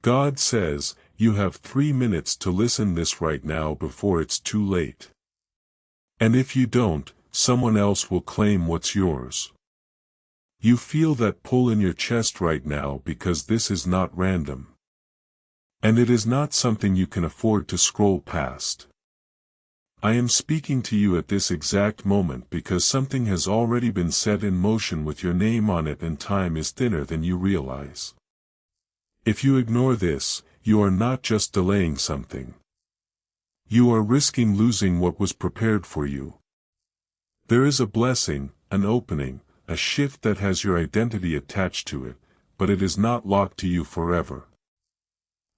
God says, you have 3 minutes to listen this right now before it's too late. And if you don't, someone else will claim what's yours. You feel that pull in your chest right now because this is not random. And it is not something you can afford to scroll past. I am speaking to you at this exact moment because something has already been set in motion with your name on it, and time is thinner than you realize. If you ignore this, you are not just delaying something. You are risking losing what was prepared for you. There is a blessing, an opening, a shift that has your identity attached to it, but it is not locked to you forever.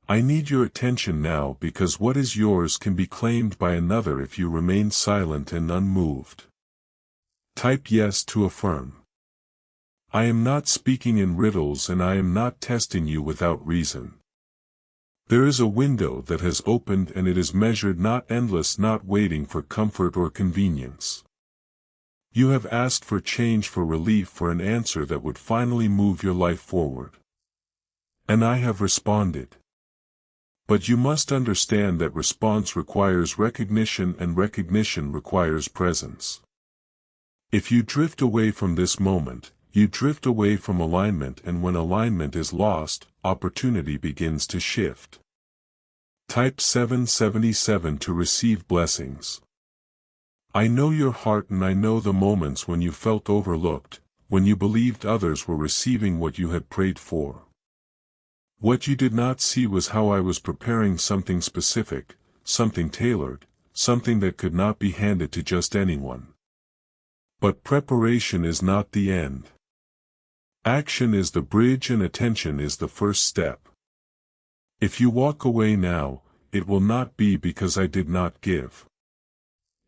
I need your attention now because what is yours can be claimed by another if you remain silent and unmoved. Type yes to affirm. I am not speaking in riddles, and I am not testing you without reason. There is a window that has opened, and it is measured, not endless, not waiting for comfort or convenience. You have asked for change, for relief, for an answer that would finally move your life forward. And I have responded. But you must understand that response requires recognition, and recognition requires presence. If you drift away from this moment, you drift away from alignment, and when alignment is lost, opportunity begins to shift. Type 777 to receive blessings. I know your heart, and I know the moments when you felt overlooked, when you believed others were receiving what you had prayed for. What you did not see was how I was preparing something specific, something tailored, something that could not be handed to just anyone. But preparation is not the end. Action is the bridge, and attention is the first step. If you walk away now, it will not be because I did not give.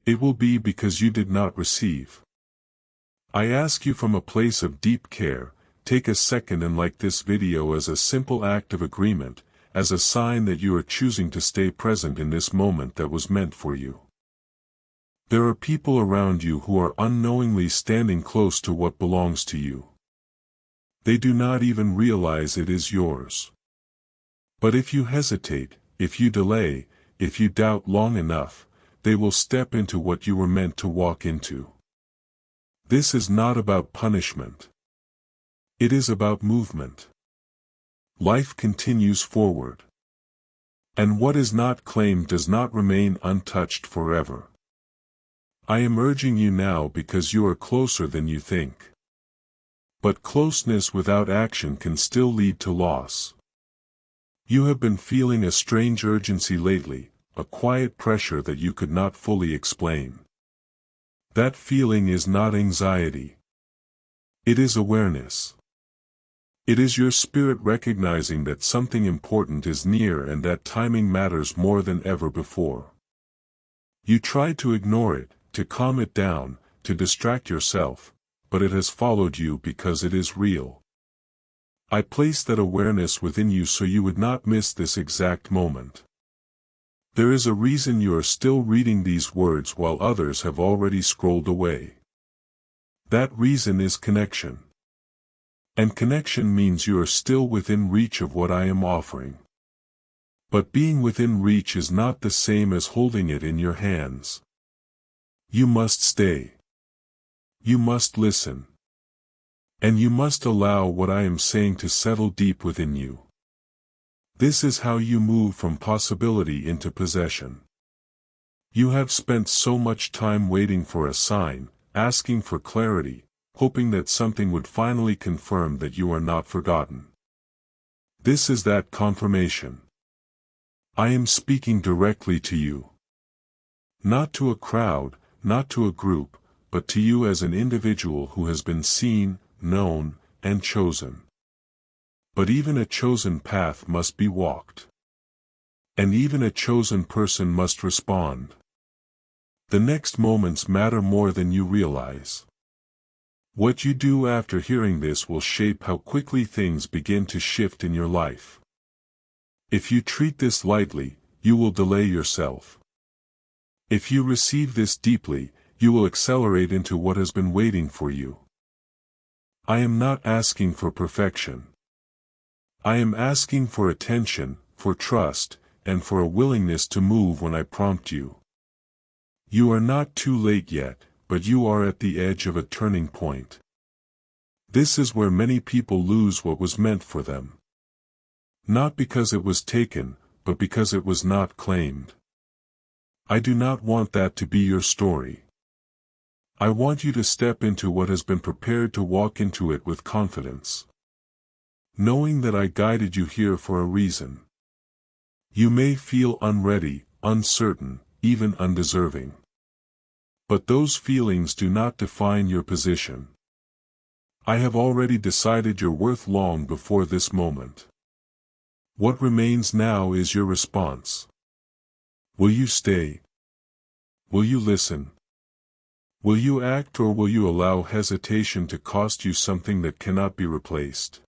It will be because you did not receive. I ask you from a place of deep care, take a second and like this video as a simple act of agreement, as a sign that you are choosing to stay present in this moment that was meant for you. There are people around you who are unknowingly standing close to what belongs to you. They do not even realize it is yours. But if you hesitate, if you delay, if you doubt long enough, they will step into what you were meant to walk into. This is not about punishment. It is about movement. Life continues forward. And what is not claimed does not remain untouched forever. I am urging you now because you are closer than you think. But closeness without action can still lead to loss. You have been feeling a strange urgency lately, a quiet pressure that you could not fully explain. That feeling is not anxiety. It is awareness. It is your spirit recognizing that something important is near and that timing matters more than ever before. You tried to ignore it, to calm it down, to distract yourself, but it has followed you because it is real. I placed that awareness within you so you would not miss this exact moment. There is a reason you are still reading these words while others have already scrolled away. That reason is connection. And connection means you are still within reach of what I am offering. But being within reach is not the same as holding it in your hands. You must stay. You must listen. And you must allow what I am saying to settle deep within you. This is how you move from possibility into possession. You have spent so much time waiting for a sign, asking for clarity, hoping that something would finally confirm that you are not forgotten. This is that confirmation. I am speaking directly to you. Not to a crowd, not to a group, but to you as an individual who has been seen, known, and chosen. But even a chosen path must be walked. And even a chosen person must respond. The next moments matter more than you realize. What you do after hearing this will shape how quickly things begin to shift in your life. If you treat this lightly, you will delay yourself. If you receive this deeply, you will accelerate into what has been waiting for you. I am not asking for perfection. I am asking for attention, for trust, and for a willingness to move when I prompt you. You are not too late yet, but you are at the edge of a turning point. This is where many people lose what was meant for them. Not because it was taken, but because it was not claimed. I do not want that to be your story. I want you to step into what has been prepared, to walk into it with confidence, knowing that I guided you here for a reason. You may feel unready, uncertain, even undeserving. But those feelings do not define your position. I have already decided your worth long before this moment. What remains now is your response. Will you stay? Will you listen? Will you act, or will you allow hesitation to cost you something that cannot be replaced?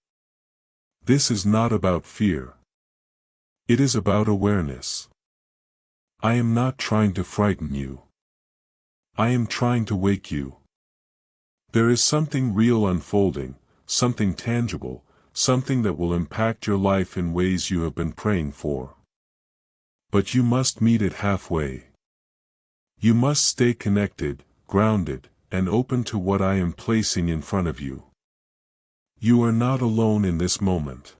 This is not about fear. It is about awareness. I am not trying to frighten you. I am trying to wake you. There is something real unfolding, something tangible, something that will impact your life in ways you have been praying for. But you must meet it halfway. You must stay connected, grounded, and open to what I am placing in front of you. You are not alone in this moment.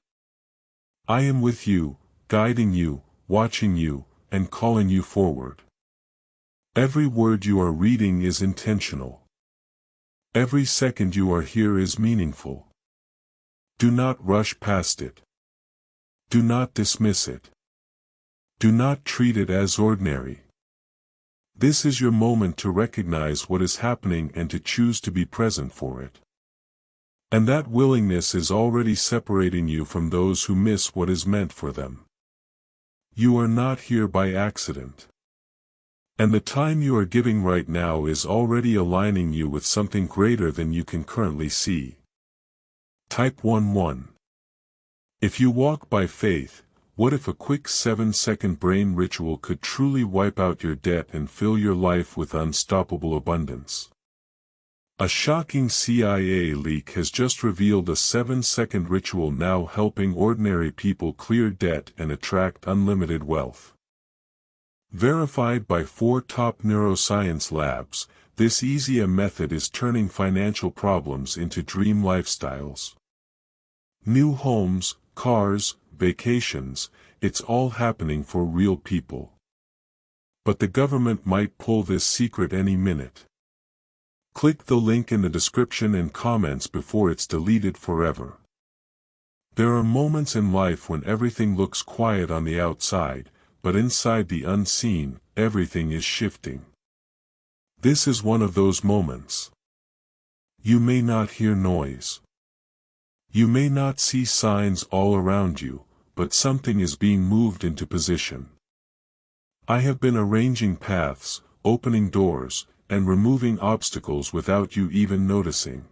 I am with you, guiding you, watching you, and calling you forward. Every word you are reading is intentional. Every second you are here is meaningful. Do not rush past it. Do not dismiss it. Do not treat it as ordinary. This is your moment to recognize what is happening and to choose to be present for it. And that willingness is already separating you from those who miss what is meant for them. You are not here by accident. And the time you are giving right now is already aligning you with something greater than you can currently see. Type 1:1. If you walk by faith, what if a quick 7-second brain ritual could truly wipe out your debt and fill your life with unstoppable abundance? A shocking CIA leak has just revealed a 7-second ritual now helping ordinary people clear debt and attract unlimited wealth. Verified by 4 top neuroscience labs, this easy method is turning financial problems into dream lifestyles. New homes, cars, vacations, it's all happening for real people. But the government might pull this secret any minute. Click the link in the description and comments before it's deleted forever. There are moments in life when everything looks quiet on the outside, but inside the unseen, everything is shifting. This is one of those moments. You may not hear noise. You may not see signs all around you, but something is being moved into position. I have been arranging paths, opening doors, and removing obstacles without you even noticing.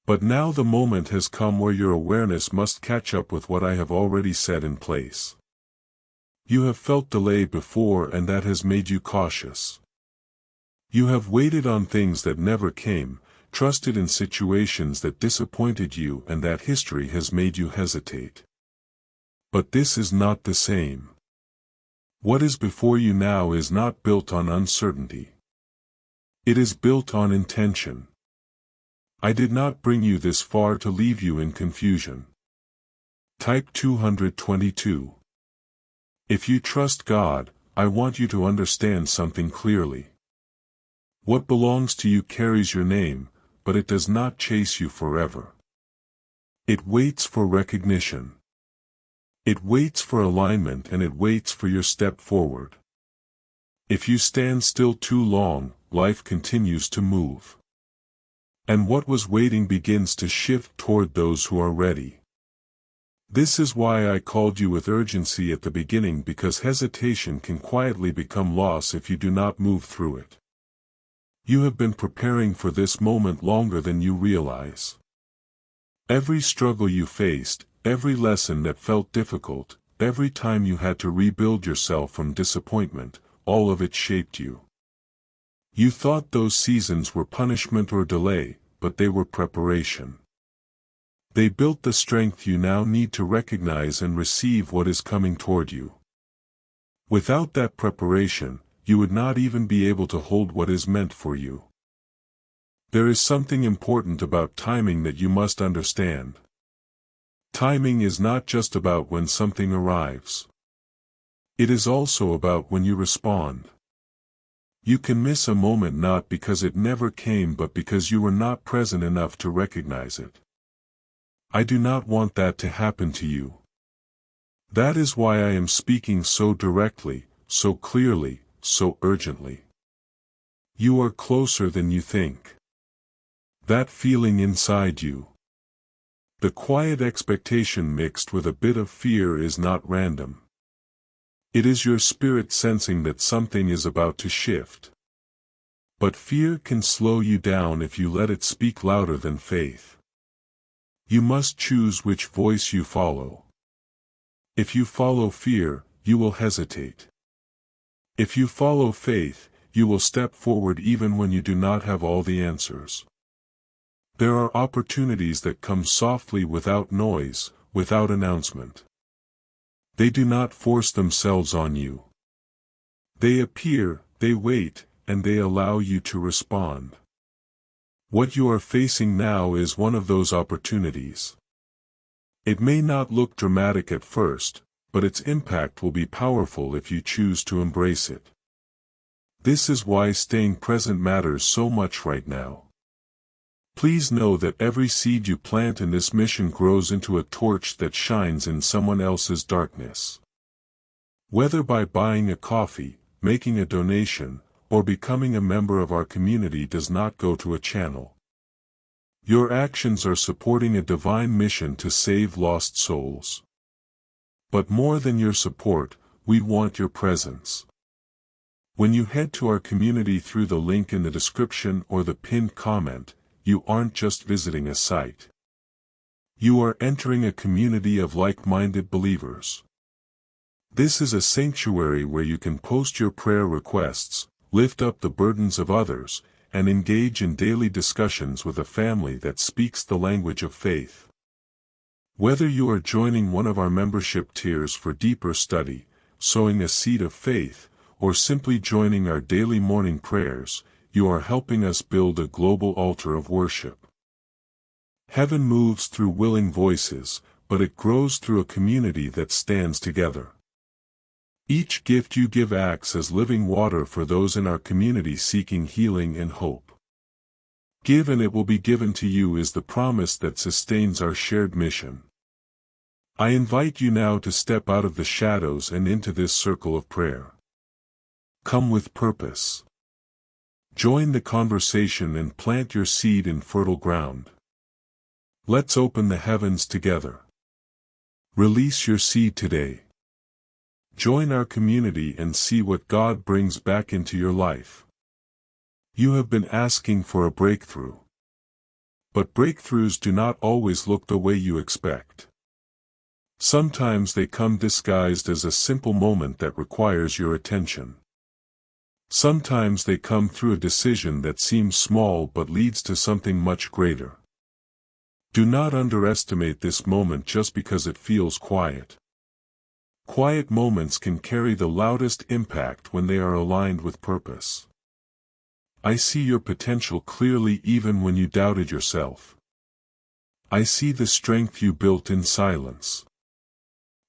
But now the moment has come where your awareness must catch up with what I have already set in place. You have felt delay before, and that has made you cautious. You have waited on things that never came, trusted in situations that disappointed you, and that history has made you hesitate. But this is not the same. What is before you now is not built on uncertainty. It is built on intention. I did not bring you this far to leave you in confusion. Type 222. If you trust God, I want you to understand something clearly. What belongs to you carries your name, but it does not chase you forever. It waits for recognition. It waits for alignment, and it waits for your step forward. If you stand still too long, life continues to move. And what was waiting begins to shift toward those who are ready. This is why I called you with urgency at the beginning, because hesitation can quietly become loss if you do not move through it. You have been preparing for this moment longer than you realize. Every struggle you faced, every lesson that felt difficult, every time you had to rebuild yourself from disappointment, all of it shaped you. You thought those seasons were punishment or delay, but they were preparation. They built the strength you now need to recognize and receive what is coming toward you. Without that preparation, you would not even be able to hold what is meant for you. There is something important about timing that you must understand. Timing is not just about when something arrives. It is also about when you respond. You can miss a moment not because it never came but because you were not present enough to recognize it. I do not want that to happen to you. That is why I am speaking so directly, so clearly, so urgently. You are closer than you think. That feeling inside you. The quiet expectation mixed with a bit of fear is not random. It is your spirit sensing that something is about to shift. But fear can slow you down if you let it speak louder than faith. You must choose which voice you follow. If you follow fear, you will hesitate. If you follow faith, you will step forward even when you do not have all the answers. There are opportunities that come softly without noise, without announcement. They do not force themselves on you. They appear, they wait, and they allow you to respond. What you are facing now is one of those opportunities. It may not look dramatic at first, but its impact will be powerful if you choose to embrace it. This is why staying present matters so much right now. Please know that every seed you plant in this mission grows into a torch that shines in someone else's darkness. Whether by buying a coffee, making a donation, or becoming a member of our community does not go to a channel. Your actions are supporting a divine mission to save lost souls. But more than your support, we want your presence. When you head to our community through the link in the description or the pinned comment, you aren't just visiting a site. You are entering a community of like-minded believers. This is a sanctuary where you can post your prayer requests, lift up the burdens of others, and engage in daily discussions with a family that speaks the language of faith. Whether you are joining one of our membership tiers for deeper study, sowing a seed of faith, or simply joining our daily morning prayers, you are helping us build a global altar of worship. Heaven moves through willing voices, but it grows through a community that stands together. Each gift you give acts as living water for those in our community seeking healing and hope. Give and it will be given to you is the promise that sustains our shared mission. I invite you now to step out of the shadows and into this circle of prayer. Come with purpose. Join the conversation and plant your seed in fertile ground. Let's open the heavens together. Release your seed today. Join our community and see what God brings back into your life. You have been asking for a breakthrough. But breakthroughs do not always look the way you expect. Sometimes they come disguised as a simple moment that requires your attention. Sometimes they come through a decision that seems small but leads to something much greater. Do not underestimate this moment just because it feels quiet. Quiet moments can carry the loudest impact when they are aligned with purpose. I see your potential clearly even when you doubted yourself. I see the strength you built in silence.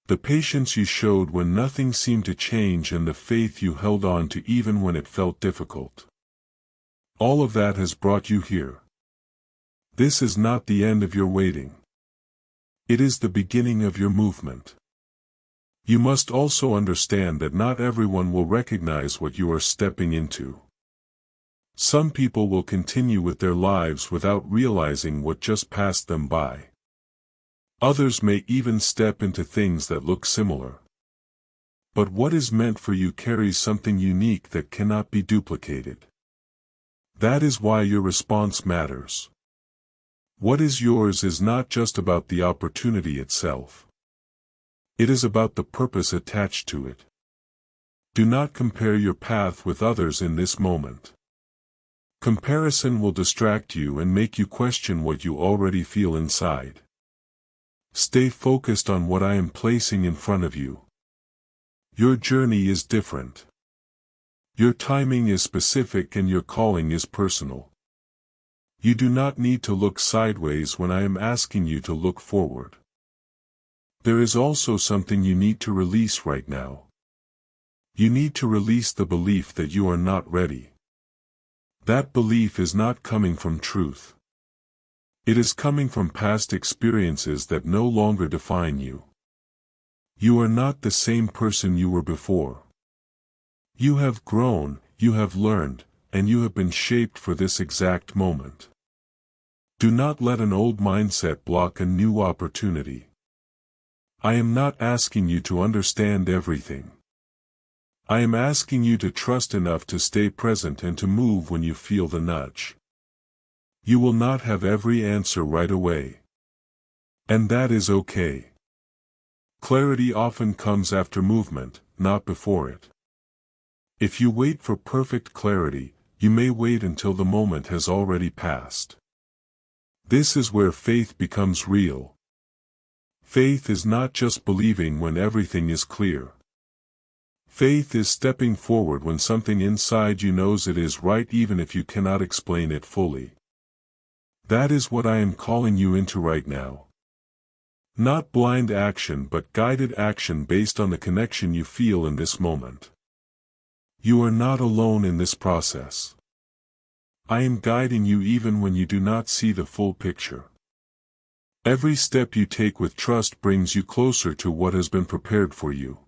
The patience you showed when nothing seemed to change and the faith you held on to even when it felt difficult. All of that has brought you here. This is not the end of your waiting. It is the beginning of your movement. You must also understand that not everyone will recognize what you are stepping into. Some people will continue with their lives without realizing what just passed them by. Others may even step into things that look similar. But what is meant for you carries something unique that cannot be duplicated. That is why your response matters. What is yours is not just about the opportunity itself. It is about the purpose attached to it. Do not compare your path with others in this moment. Comparison will distract you and make you question what you already feel inside. Stay focused on what I am placing in front of you. Your journey is different. Your timing is specific and your calling is personal. You do not need to look sideways when I am asking you to look forward. There is also something you need to release right now. You need to release the belief that you are not ready. That belief is not coming from truth. It is coming from past experiences that no longer define you. You are not the same person you were before. You have grown, you have learned, and you have been shaped for this exact moment. Do not let an old mindset block a new opportunity. I am not asking you to understand everything. I am asking you to trust enough to stay present and to move when you feel the nudge. You will not have every answer right away. And that is okay. Clarity often comes after movement, not before it. If you wait for perfect clarity, you may wait until the moment has already passed. This is where faith becomes real. Faith is not just believing when everything is clear. Faith is stepping forward when something inside you knows it is right even if you cannot explain it fully. That is what I am calling you into right now. Not blind action but guided action based on the connection you feel in this moment. You are not alone in this process. I am guiding you even when you do not see the full picture. Every step you take with trust brings you closer to what has been prepared for you.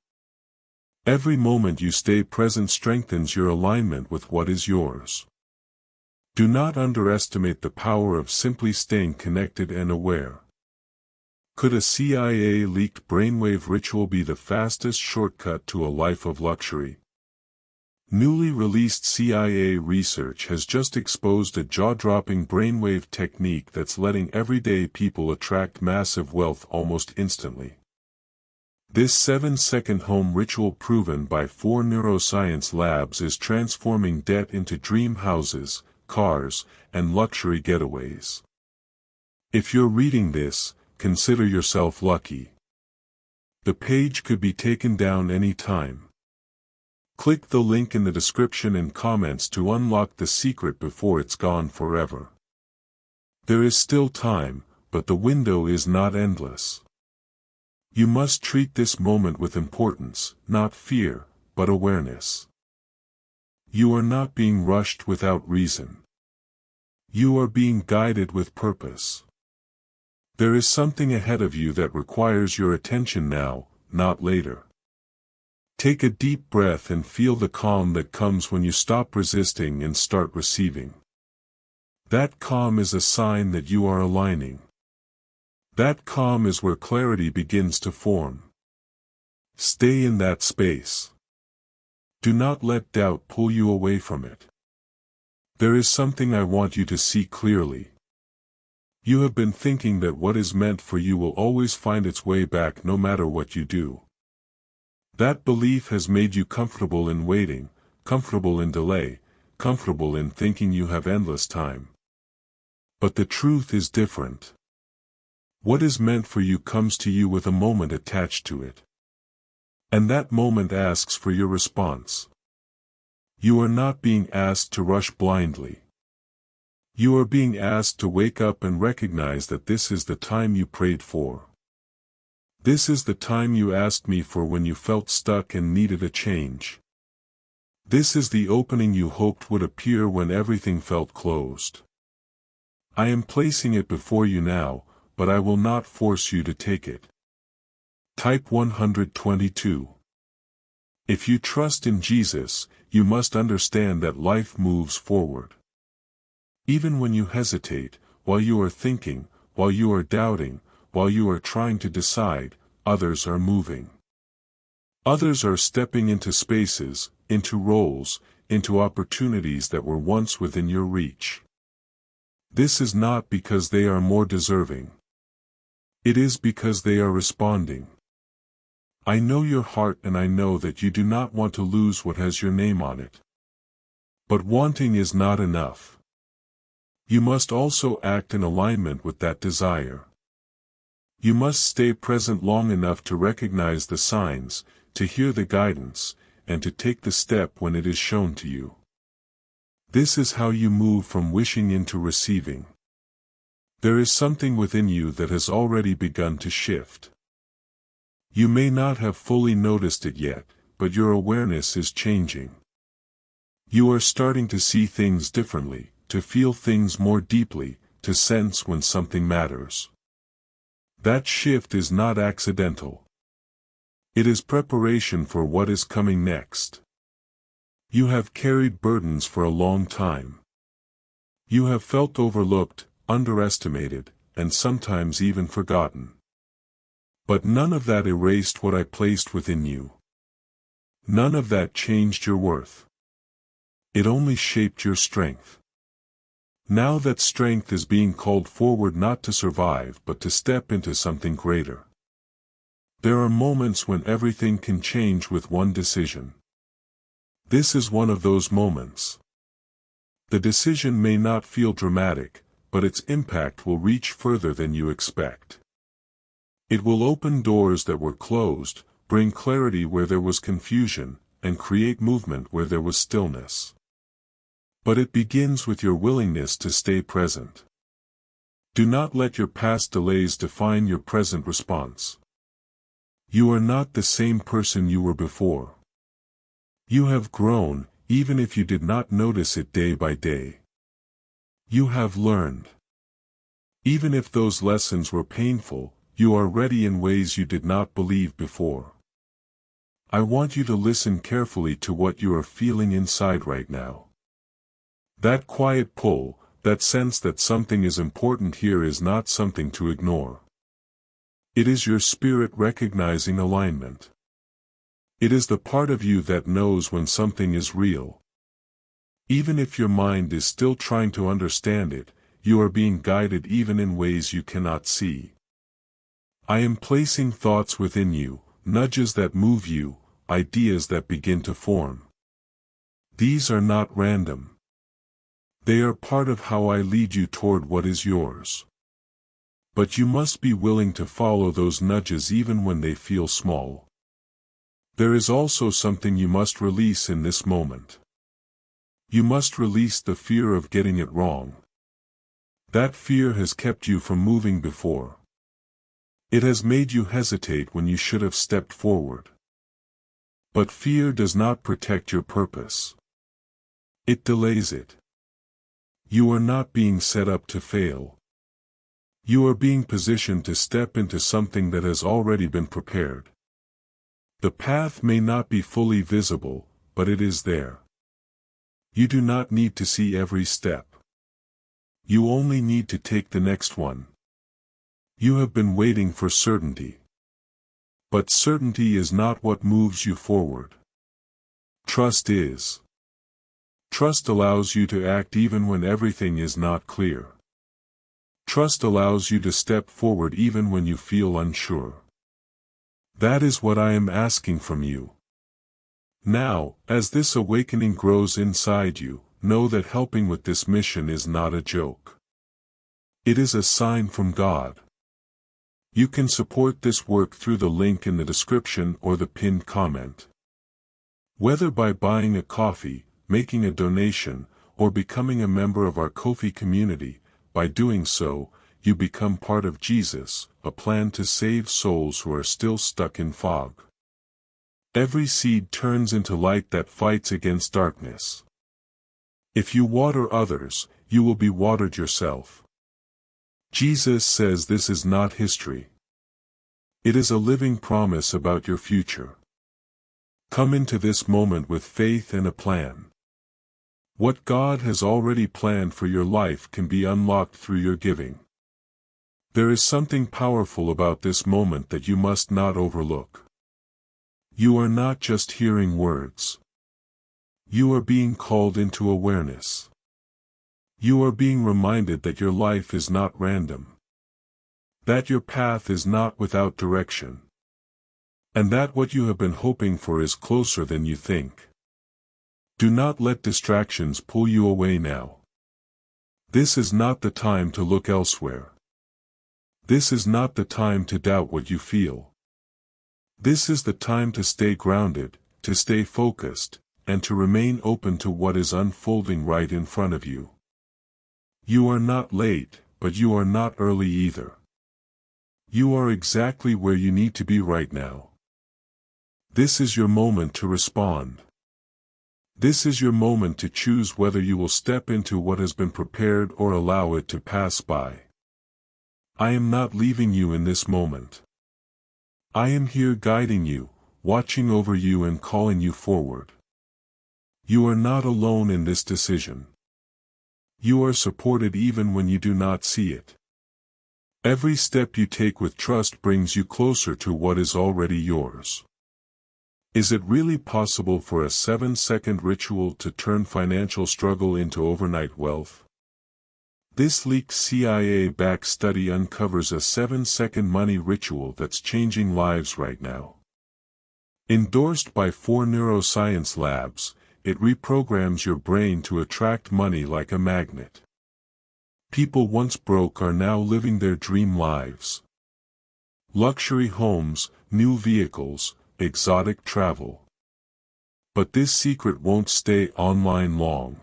Every moment you stay present strengthens your alignment with what is yours. Do not underestimate the power of simply staying connected and aware. Could a CIA-leaked brainwave ritual be the fastest shortcut to a life of luxury? Newly released CIA research has just exposed a jaw-dropping brainwave technique that's letting everyday people attract massive wealth almost instantly. This 7-second home ritual proven by 4 neuroscience labs is transforming debt into dream houses, cars, and luxury getaways. If you're reading this, consider yourself lucky. The page could be taken down any time. Click the link in the description and comments to unlock the secret before it's gone forever. There is still time, but the window is not endless. You must treat this moment with importance, not fear, but awareness. You are not being rushed without reason. You are being guided with purpose. There is something ahead of you that requires your attention now, not later. Take a deep breath and feel the calm that comes when you stop resisting and start receiving. That calm is a sign that you are aligning. That calm is where clarity begins to form. Stay in that space. Do not let doubt pull you away from it. There is something I want you to see clearly. You have been thinking that what is meant for you will always find its way back no matter what you do. That belief has made you comfortable in waiting, comfortable in delay, comfortable in thinking you have endless time. But the truth is different. What is meant for you comes to you with a moment attached to it. And that moment asks for your response. You are not being asked to rush blindly. You are being asked to wake up and recognize that this is the time you prayed for. This is the time you asked me for when you felt stuck and needed a change. This is the opening you hoped would appear when everything felt closed. I am placing it before you now, but I will not force you to take it. Type 122. If you trust in Jesus, you must understand that life moves forward. Even when you hesitate, while you are thinking, while you are doubting, while you are trying to decide, others are moving. Others are stepping into spaces, into roles, into opportunities that were once within your reach. This is not because they are more deserving. It is because they are responding. I know your heart and I know that you do not want to lose what has your name on it. But wanting is not enough. You must also act in alignment with that desire. You must stay present long enough to recognize the signs, to hear the guidance, and to take the step when it is shown to you. This is how you move from wishing into receiving. There is something within you that has already begun to shift. You may not have fully noticed it yet, but your awareness is changing. You are starting to see things differently, to feel things more deeply, to sense when something matters. That shift is not accidental. It is preparation for what is coming next. You have carried burdens for a long time. You have felt overlooked, underestimated, and sometimes even forgotten. But none of that erased what I placed within you. None of that changed your worth. It only shaped your strength. Now that strength is being called forward not to survive but to step into something greater. There are moments when everything can change with one decision. This is one of those moments. The decision may not feel dramatic, but its impact will reach further than you expect. It will open doors that were closed, bring clarity where there was confusion, and create movement where there was stillness. But it begins with your willingness to stay present. Do not let your past delays define your present response. You are not the same person you were before. You have grown, even if you did not notice it day by day. You have learned. Even if those lessons were painful, you are ready in ways you did not believe before. I want you to listen carefully to what you are feeling inside right now. That quiet pull, that sense that something is important here is not something to ignore. It is your spirit recognizing alignment. It is the part of you that knows when something is real. Even if your mind is still trying to understand it, you are being guided even in ways you cannot see. I am placing thoughts within you, nudges that move you, ideas that begin to form. These are not random. They are part of how I lead you toward what is yours. But you must be willing to follow those nudges even when they feel small. There is also something you must release in this moment. You must release the fear of getting it wrong. That fear has kept you from moving before. It has made you hesitate when you should have stepped forward. But fear does not protect your purpose. It delays it. You are not being set up to fail. You are being positioned to step into something that has already been prepared. The path may not be fully visible, but it is there. You do not need to see every step. You only need to take the next one. You have been waiting for certainty. But certainty is not what moves you forward. Trust is. Trust allows you to act even when everything is not clear. Trust allows you to step forward even when you feel unsure. That is what I am asking from you. Now, as this awakening grows inside you, know that helping with this mission is not a joke. It is a sign from God. You can support this work through the link in the description or the pinned comment. Whether by buying a coffee, making a donation, or becoming a member of our Ko-fi community, by doing so, you become part of Jesus, a plan to save souls who are still stuck in fog. Every seed turns into light that fights against darkness. If you water others, you will be watered yourself. Jesus says this is not history. It is a living promise about your future. Come into this moment with faith and a plan. What God has already planned for your life can be unlocked through your giving. There is something powerful about this moment that you must not overlook. You are not just hearing words. You are being called into awareness. You are being reminded that your life is not random. That your path is not without direction. And that what you have been hoping for is closer than you think. Do not let distractions pull you away now. This is not the time to look elsewhere. This is not the time to doubt what you feel. This is the time to stay grounded, to stay focused, and to remain open to what is unfolding right in front of you. You are not late, but you are not early either. You are exactly where you need to be right now. This is your moment to respond. This is your moment to choose whether you will step into what has been prepared or allow it to pass by. I am not leaving you in this moment. I am here guiding you, watching over you and calling you forward. You are not alone in this decision. You are supported even when you do not see it. Every step you take with trust brings you closer to what is already yours. Is it really possible for a 7-second ritual to turn financial struggle into overnight wealth? This leaked CIA-backed study uncovers a 7-second money ritual that's changing lives right now. Endorsed by 4 neuroscience labs, it reprograms your brain to attract money like a magnet. People once broke are now living their dream lives. Luxury homes, new vehicles, exotic travel. But this secret won't stay online long.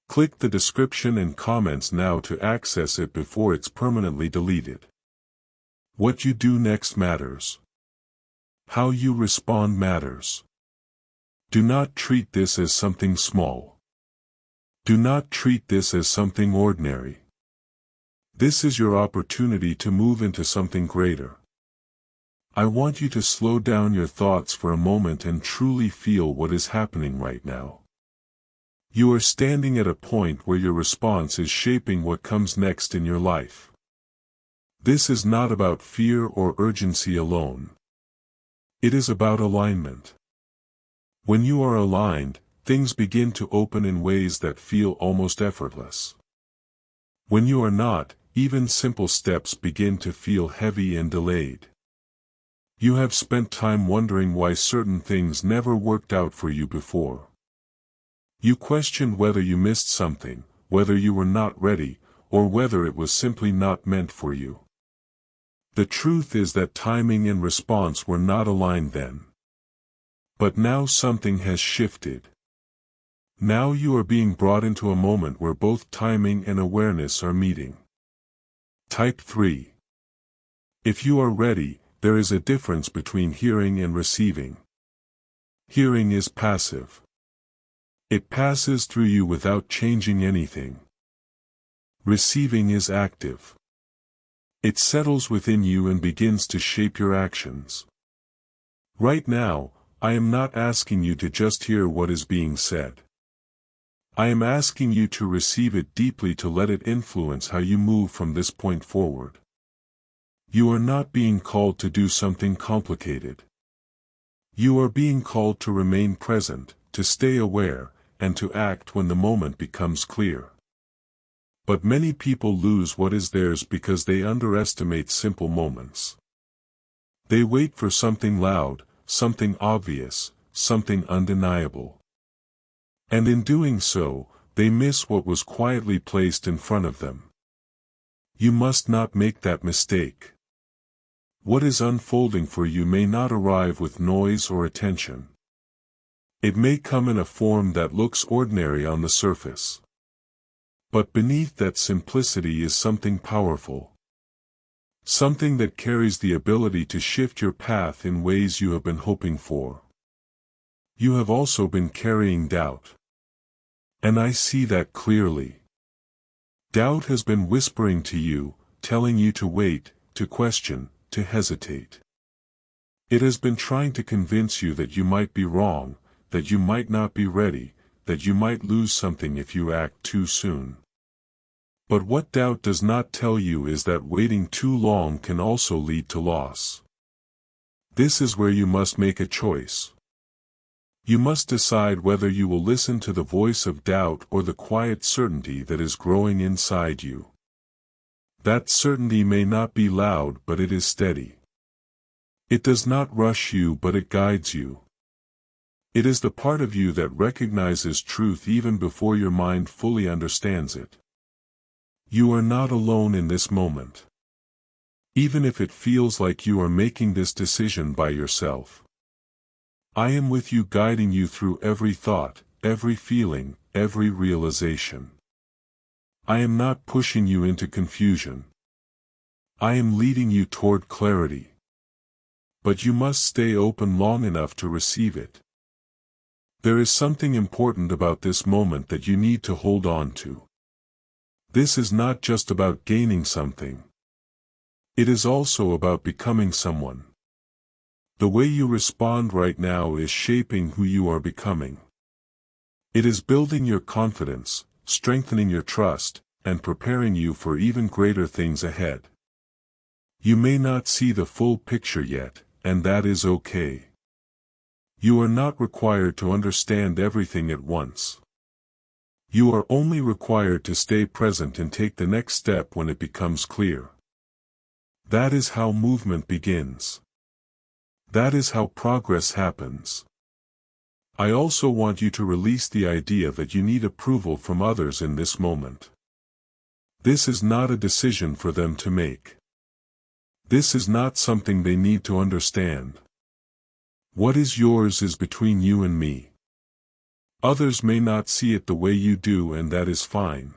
Click the description and comments now to access it before it's permanently deleted. What you do next matters. How you respond matters. Do not treat this as something small. Do not treat this as something ordinary. This is your opportunity to move into something greater. I want you to slow down your thoughts for a moment and truly feel what is happening right now. You are standing at a point where your response is shaping what comes next in your life. This is not about fear or urgency alone. It is about alignment. When you are aligned, things begin to open in ways that feel almost effortless. When you are not, even simple steps begin to feel heavy and delayed. You have spent time wondering why certain things never worked out for you before. You questioned whether you missed something, whether you were not ready, or whether it was simply not meant for you. The truth is that timing and response were not aligned then. But now something has shifted. Now you are being brought into a moment where both timing and awareness are meeting. Type 3. If you are ready, there is a difference between hearing and receiving. Hearing is passive. It passes through you without changing anything. Receiving is active. It settles within you and begins to shape your actions. Right now, I am not asking you to just hear what is being said. I am asking you to receive it deeply, to let it influence how you move from this point forward. You are not being called to do something complicated. You are being called to remain present, to stay aware, and to act when the moment becomes clear. But many people lose what is theirs because they underestimate simple moments. They wait for something loud, something obvious, something undeniable. And in doing so, they miss what was quietly placed in front of them. You must not make that mistake. What is unfolding for you may not arrive with noise or attention. It may come in a form that looks ordinary on the surface. But beneath that simplicity is something powerful. Something that carries the ability to shift your path in ways you have been hoping for. You have also been carrying doubt. And I see that clearly. Doubt has been whispering to you, telling you to wait, to question, to hesitate. It has been trying to convince you that you might be wrong, that you might not be ready, that you might lose something if you act too soon. But what doubt does not tell you is that waiting too long can also lead to loss. This is where you must make a choice. You must decide whether you will listen to the voice of doubt or the quiet certainty that is growing inside you. That certainty may not be loud, but it is steady. It does not rush you, but it guides you. It is the part of you that recognizes truth even before your mind fully understands it. You are not alone in this moment. even if it feels like you are making this decision by yourself. I am with you, guiding you through every thought, every feeling, every realization. I am not pushing you into confusion. I am leading you toward clarity. But you must stay open long enough to receive it. There is something important about this moment that you need to hold on to. This is not just about gaining something. It is also about becoming someone. The way you respond right now is shaping who you are becoming. It is building your confidence, strengthening your trust, and preparing you for even greater things ahead. You may not see the full picture yet, and that is okay. You are not required to understand everything at once. You are only required to stay present and take the next step when it becomes clear. That is how movement begins. That is how progress happens. I also want you to release the idea that you need approval from others in this moment. This is not a decision for them to make. This is not something they need to understand. What is yours is between you and me. Others may not see it the way you do, and that is fine.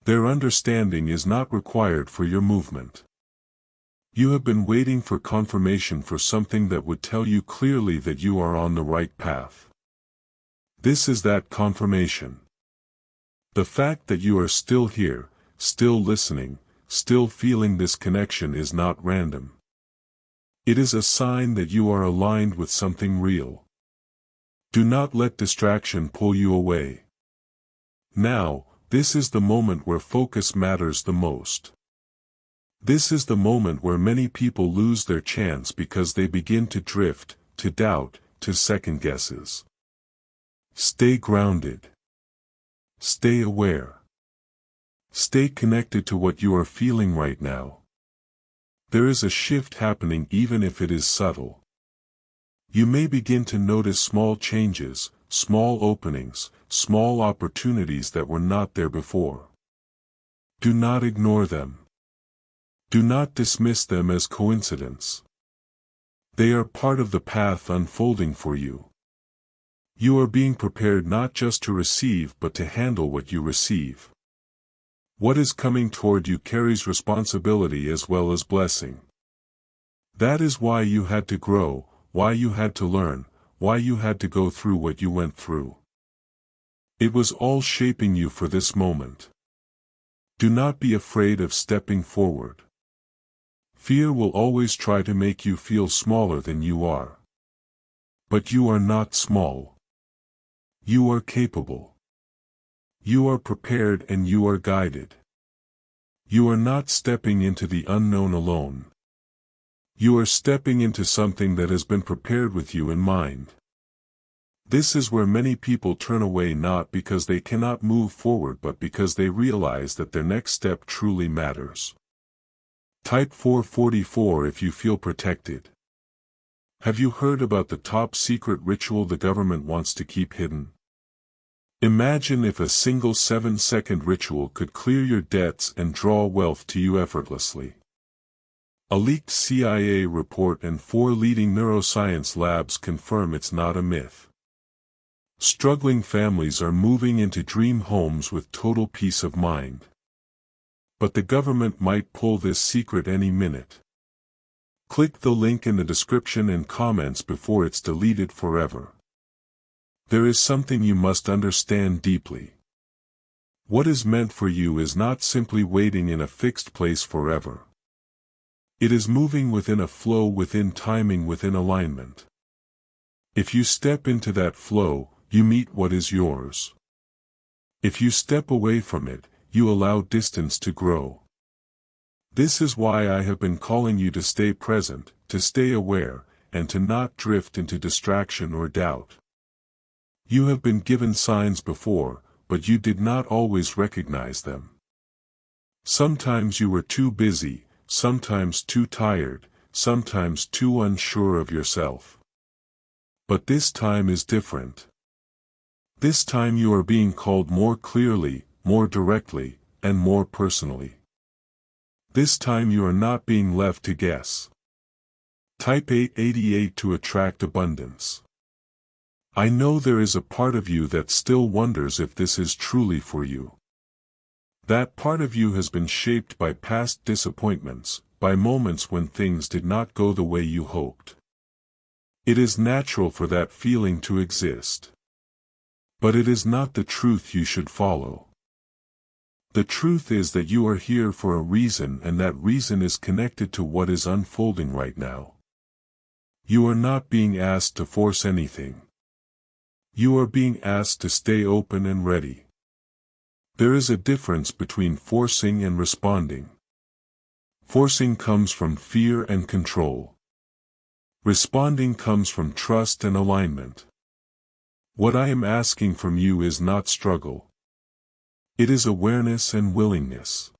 Their understanding is not required for your movement. You have been waiting for confirmation for something that would tell you clearly that you are on the right path. This is that confirmation. The fact that you are still here, still listening, still feeling this connection is not random. It is a sign that you are aligned with something real. Do not let distraction pull you away. Now, this is the moment where focus matters the most. This is the moment where many people lose their chance because they begin to drift, to doubt, to second guesses. Stay grounded. Stay aware. Stay connected to what you are feeling right now. There is a shift happening even if it is subtle. You may begin to notice small changes, small openings, small opportunities that were not there before. Do not ignore them. Do not dismiss them as coincidence. They are part of the path unfolding for you. You are being prepared not just to receive but to handle what you receive. What is coming toward you carries responsibility as well as blessing. That is why you had to grow, why you had to learn, why you had to go through what you went through. It was all shaping you for this moment. Do not be afraid of stepping forward. Fear will always try to make you feel smaller than you are. But you are not small. You are capable. You are prepared and you are guided. You are not stepping into the unknown alone. You are stepping into something that has been prepared with you in mind. This is where many people turn away, not because they cannot move forward but because they realize that their next step truly matters. Type 444 if you feel protected. Have you heard about the top secret ritual the government wants to keep hidden? Imagine if a single 7-second ritual could clear your debts and draw wealth to you effortlessly. A leaked CIA report and 4 leading neuroscience labs confirm it's not a myth. Struggling families are moving into dream homes with total peace of mind. But the government might pull this secret any minute. Click the link in the description and comments before it's deleted forever. There is something you must understand deeply. What is meant for you is not simply waiting in a fixed place forever. It is moving within a flow, within timing, within alignment. If you step into that flow, you meet what is yours. If you step away from it, you allow distance to grow. This is why I have been calling you to stay present, to stay aware, and to not drift into distraction or doubt. You have been given signs before, but you did not always recognize them. Sometimes you were too busy, sometimes too tired, sometimes too unsure of yourself. But this time is different. This time you are being called more clearly, more directly, and more personally. This time you are not being left to guess. Type 888 to attract abundance. I know there is a part of you that still wonders if this is truly for you. That part of you has been shaped by past disappointments, by moments when things did not go the way you hoped. It is natural for that feeling to exist. But it is not the truth you should follow. The truth is that you are here for a reason, and that reason is connected to what is unfolding right now. You are not being asked to force anything. You are being asked to stay open and ready. There is a difference between forcing and responding. Forcing comes from fear and control. Responding comes from trust and alignment. What I am asking from you is not struggle. It is awareness and willingness.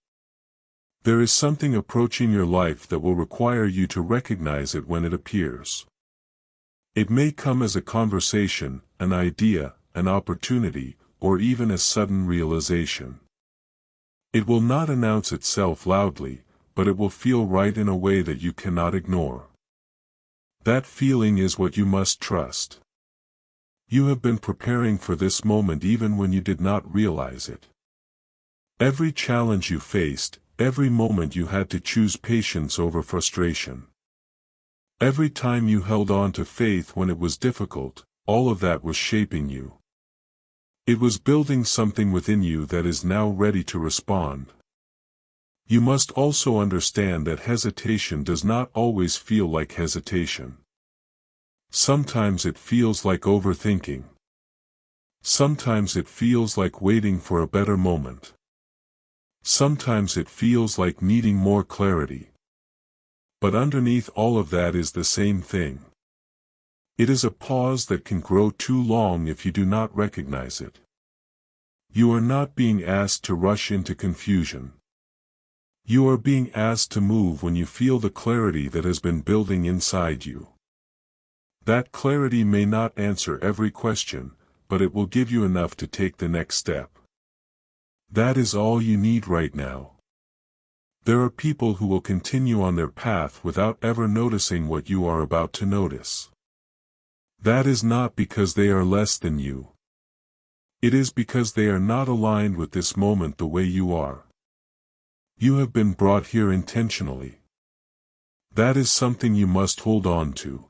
There is something approaching your life that will require you to recognize it when it appears. It may come as a conversation, an idea, an opportunity, or even a sudden realization. It will not announce itself loudly, but it will feel right in a way that you cannot ignore. That feeling is what you must trust. You have been preparing for this moment even when you did not realize it. Every challenge you faced, every moment you had to choose patience over frustration. Every time you held on to faith when it was difficult, all of that was shaping you. It was building something within you that is now ready to respond. You must also understand that hesitation does not always feel like hesitation. Sometimes it feels like overthinking. Sometimes it feels like waiting for a better moment. Sometimes it feels like needing more clarity. But underneath all of that is the same thing. It is a pause that can grow too long if you do not recognize it. You are not being asked to rush into confusion. You are being asked to move when you feel the clarity that has been building inside you. That clarity may not answer every question, but it will give you enough to take the next step. That is all you need right now. There are people who will continue on their path without ever noticing what you are about to notice. That is not because they are less than you. It is because they are not aligned with this moment the way you are. You have been brought here intentionally. That is something you must hold on to.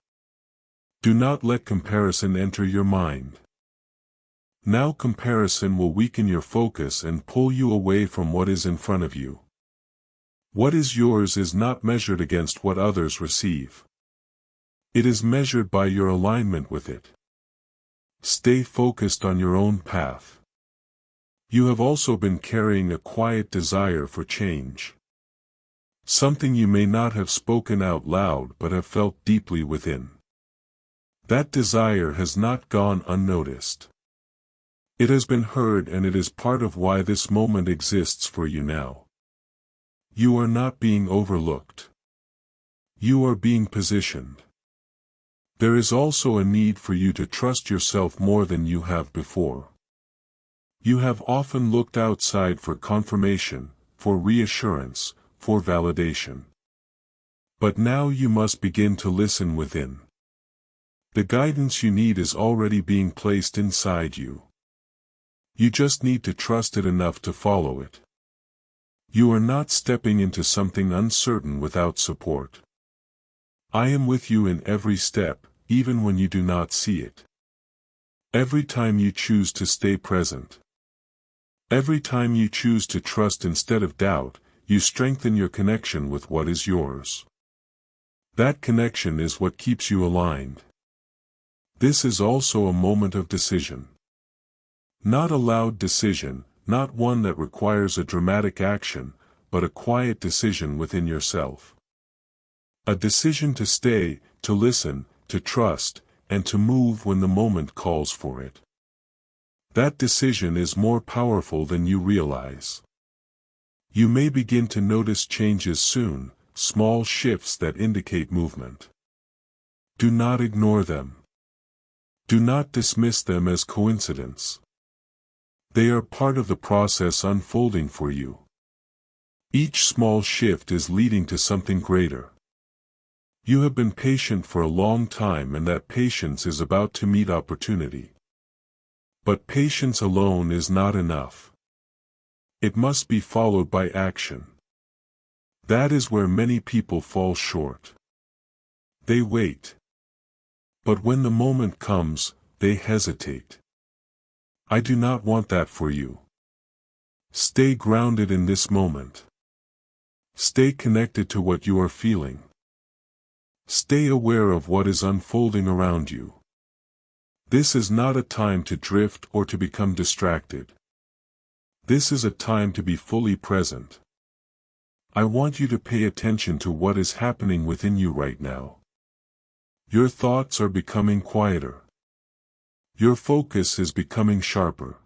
Do not let comparison enter your mind. Now comparison will weaken your focus and pull you away from what is in front of you. What is yours is not measured against what others receive. It is measured by your alignment with it. Stay focused on your own path. You have also been carrying a quiet desire for change. Something you may not have spoken out loud but have felt deeply within. That desire has not gone unnoticed. It has been heard, and it is part of why this moment exists for you now. You are not being overlooked. You are being positioned. There is also a need for you to trust yourself more than you have before. You have often looked outside for confirmation, for reassurance, for validation. But now you must begin to listen within. The guidance you need is already being placed inside you. You just need to trust it enough to follow it. You are not stepping into something uncertain without support. I am with you in every step, even when you do not see it. Every time you choose to stay present. Every time you choose to trust instead of doubt, you strengthen your connection with what is yours. That connection is what keeps you aligned. This is also a moment of decision. Not a loud decision, not one that requires a dramatic action, but a quiet decision within yourself. A decision to stay, to listen, to trust, and to move when the moment calls for it. That decision is more powerful than you realize. You may begin to notice changes soon, small shifts that indicate movement. Do not ignore them. Do not dismiss them as coincidence. They are part of the process unfolding for you. Each small shift is leading to something greater. You have been patient for a long time, and that patience is about to meet opportunity. But patience alone is not enough. It must be followed by action. That is where many people fall short. They wait. But when the moment comes, they hesitate. I do not want that for you. Stay grounded in this moment. Stay connected to what you are feeling. Stay aware of what is unfolding around you. This is not a time to drift or to become distracted. This is a time to be fully present. I want you to pay attention to what is happening within you right now. Your thoughts are becoming quieter. Your focus is becoming sharper.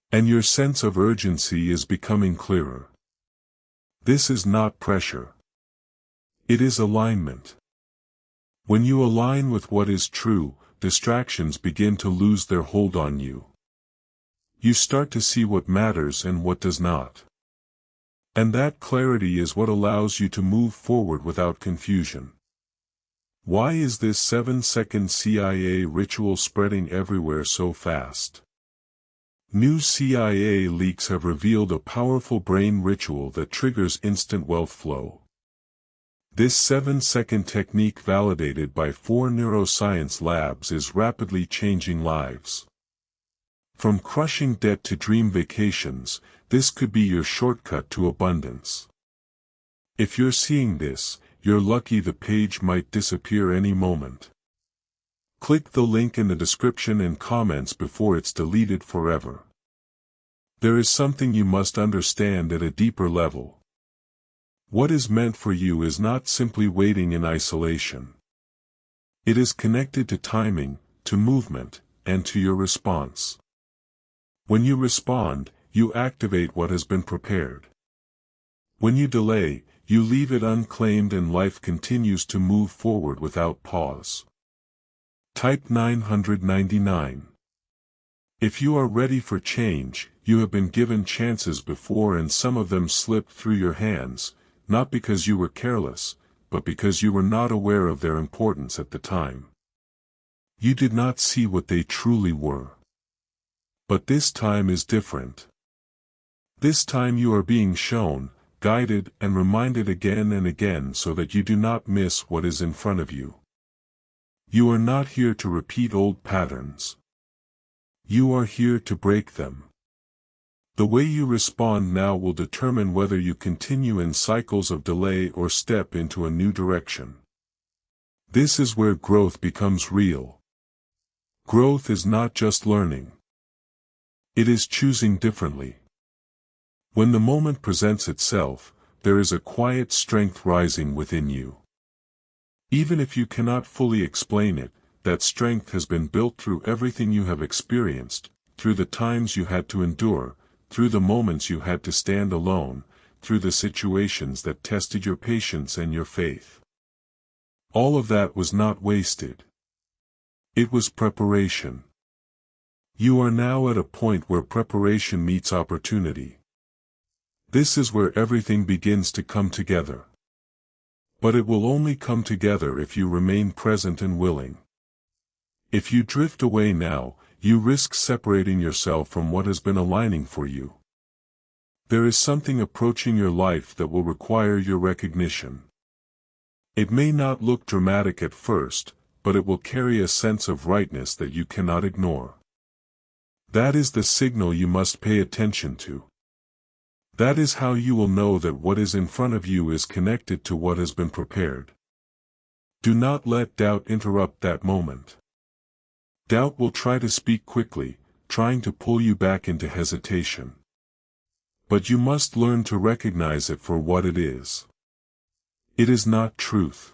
And your sense of urgency is becoming clearer. This is not pressure. It is alignment. When you align with what is true, distractions begin to lose their hold on you. You start to see what matters and what does not. And that clarity is what allows you to move forward without confusion. Why is this 7-second CIA ritual spreading everywhere so fast? New CIA leaks have revealed a powerful brain ritual that triggers instant wealth flow. This 7-second technique, validated by 4 neuroscience labs, is rapidly changing lives. From crushing debt to dream vacations, this could be your shortcut to abundance. If you're seeing this, you're lucky. The page might disappear any moment. Click the link in the description and comments before it's deleted forever. There is something you must understand at a deeper level. What is meant for you is not simply waiting in isolation. It is connected to timing, to movement, and to your response. When you respond, you activate what has been prepared. When you delay, you leave it unclaimed, and life continues to move forward without pause. Type 999. If you are ready for change, you have been given chances before, and some of them slipped through your hands, not because you were careless, but because you were not aware of their importance at the time. You did not see what they truly were. But this time is different. This time you are being shown, guided, and reminded again and again so that you do not miss what is in front of you. You are not here to repeat old patterns. You are here to break them. The way you respond now will determine whether you continue in cycles of delay or step into a new direction. This is where growth becomes real. Growth is not just learning. It is choosing differently. When the moment presents itself, there is a quiet strength rising within you. Even if you cannot fully explain it, that strength has been built through everything you have experienced, through the times you had to endure, through the moments you had to stand alone, through the situations that tested your patience and your faith. All of that was not wasted. It was preparation. You are now at a point where preparation meets opportunity. This is where everything begins to come together. But it will only come together if you remain present and willing. If you drift away now, you risk separating yourself from what has been aligning for you. There is something approaching your life that will require your recognition. It may not look dramatic at first, but it will carry a sense of rightness that you cannot ignore. That is the signal you must pay attention to. That is how you will know that what is in front of you is connected to what has been prepared. Do not let doubt interrupt that moment. Doubt will try to speak quickly, trying to pull you back into hesitation. But you must learn to recognize it for what it is. It is not truth.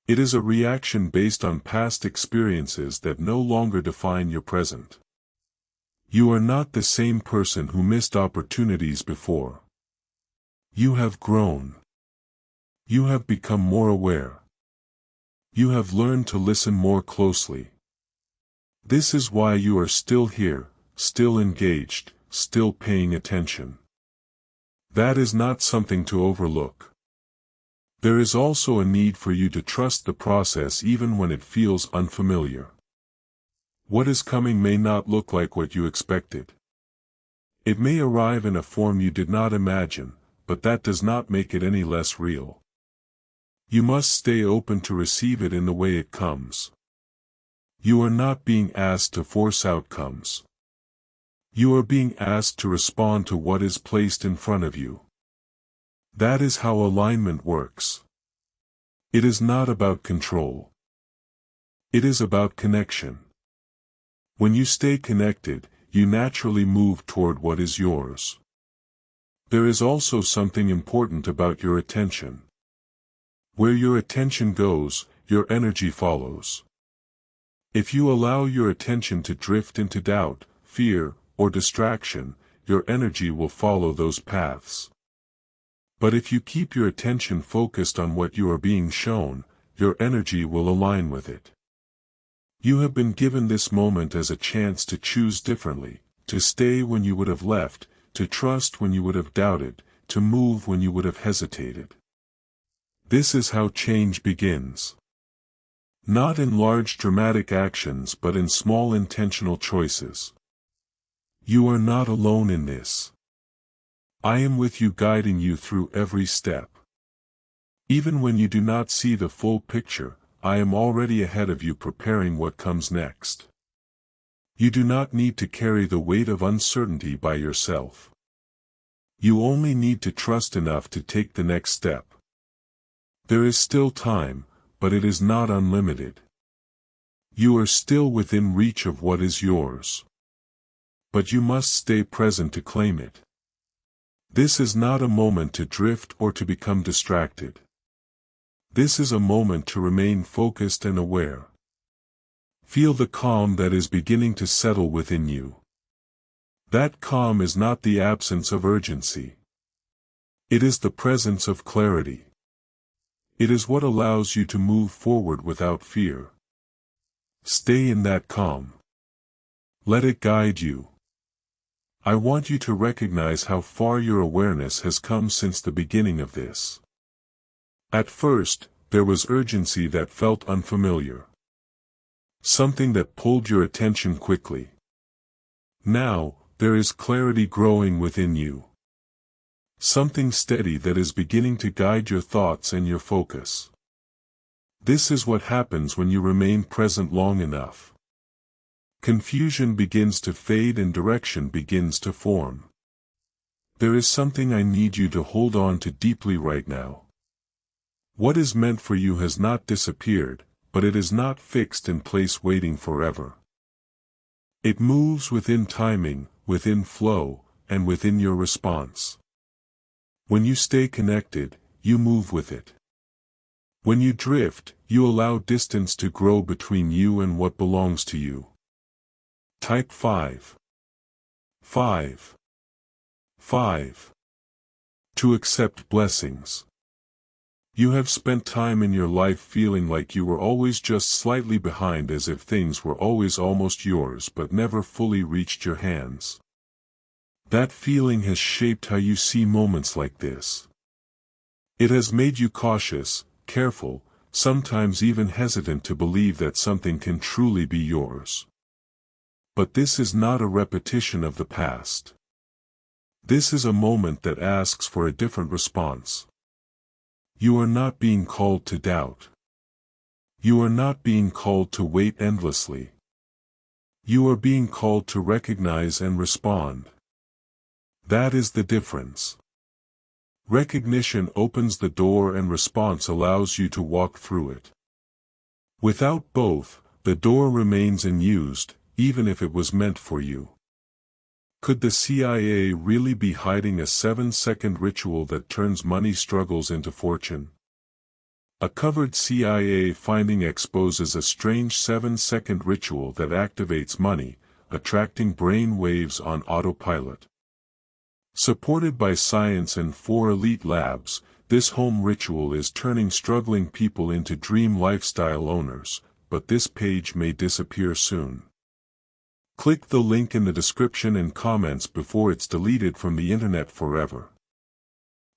It is a reaction based on past experiences that no longer define your present. You are not the same person who missed opportunities before. You have grown. You have become more aware. You have learned to listen more closely. This is why you are still here, still engaged, still paying attention. That is not something to overlook. There is also a need for you to trust the process even when it feels unfamiliar. What is coming may not look like what you expected. It may arrive in a form you did not imagine, but that does not make it any less real. You must stay open to receive it in the way it comes. You are not being asked to force outcomes. You are being asked to respond to what is placed in front of you. That is how alignment works. It is not about control. It is about connection. When you stay connected, you naturally move toward what is yours. There is also something important about your attention. Where your attention goes, your energy follows. If you allow your attention to drift into doubt, fear, or distraction, your energy will follow those paths. But if you keep your attention focused on what you are being shown, your energy will align with it. You have been given this moment as a chance to choose differently, to stay when you would have left, to trust when you would have doubted, to move when you would have hesitated. This is how change begins. Not in large dramatic actions but in small intentional choices. You are not alone in this. I am with you, guiding you through every step. Even when you do not see the full picture, I am already ahead of you, preparing what comes next. You do not need to carry the weight of uncertainty by yourself. You only need to trust enough to take the next step. There is still time, but it is not unlimited. You are still within reach of what is yours. But you must stay present to claim it. This is not a moment to drift or to become distracted. This is a moment to remain focused and aware. Feel the calm that is beginning to settle within you. That calm is not the absence of urgency. It is the presence of clarity. It is what allows you to move forward without fear. Stay in that calm. Let it guide you. I want you to recognize how far your awareness has come since the beginning of this. At first, there was urgency that felt unfamiliar. Something that pulled your attention quickly. Now, there is clarity growing within you. Something steady that is beginning to guide your thoughts and your focus. This is what happens when you remain present long enough. Confusion begins to fade and direction begins to form. There is something I need you to hold on to deeply right now. What is meant for you has not disappeared, but it is not fixed in place waiting forever. It moves within timing, within flow, and within your response. When you stay connected, you move with it. When you drift, you allow distance to grow between you and what belongs to you. Type 5. 5. 5. To accept blessings. You have spent time in your life feeling like you were always just slightly behind, as if things were always almost yours but never fully reached your hands. That feeling has shaped how you see moments like this. It has made you cautious, careful, sometimes even hesitant to believe that something can truly be yours. But this is not a repetition of the past. This is a moment that asks for a different response. You are not being called to doubt. You are not being called to wait endlessly. You are being called to recognize and respond. That is the difference. Recognition opens the door and response allows you to walk through it. Without both, the door remains unused, even if it was meant for you. Could the CIA really be hiding a 7-second ritual that turns money struggles into fortune? A covered CIA finding exposes a strange 7-second ritual that activates money, attracting brain waves on autopilot. Supported by science and 4 elite labs, this home ritual is turning struggling people into dream lifestyle owners, but this page may disappear soon. Click the link in the description and comments before it's deleted from the internet forever.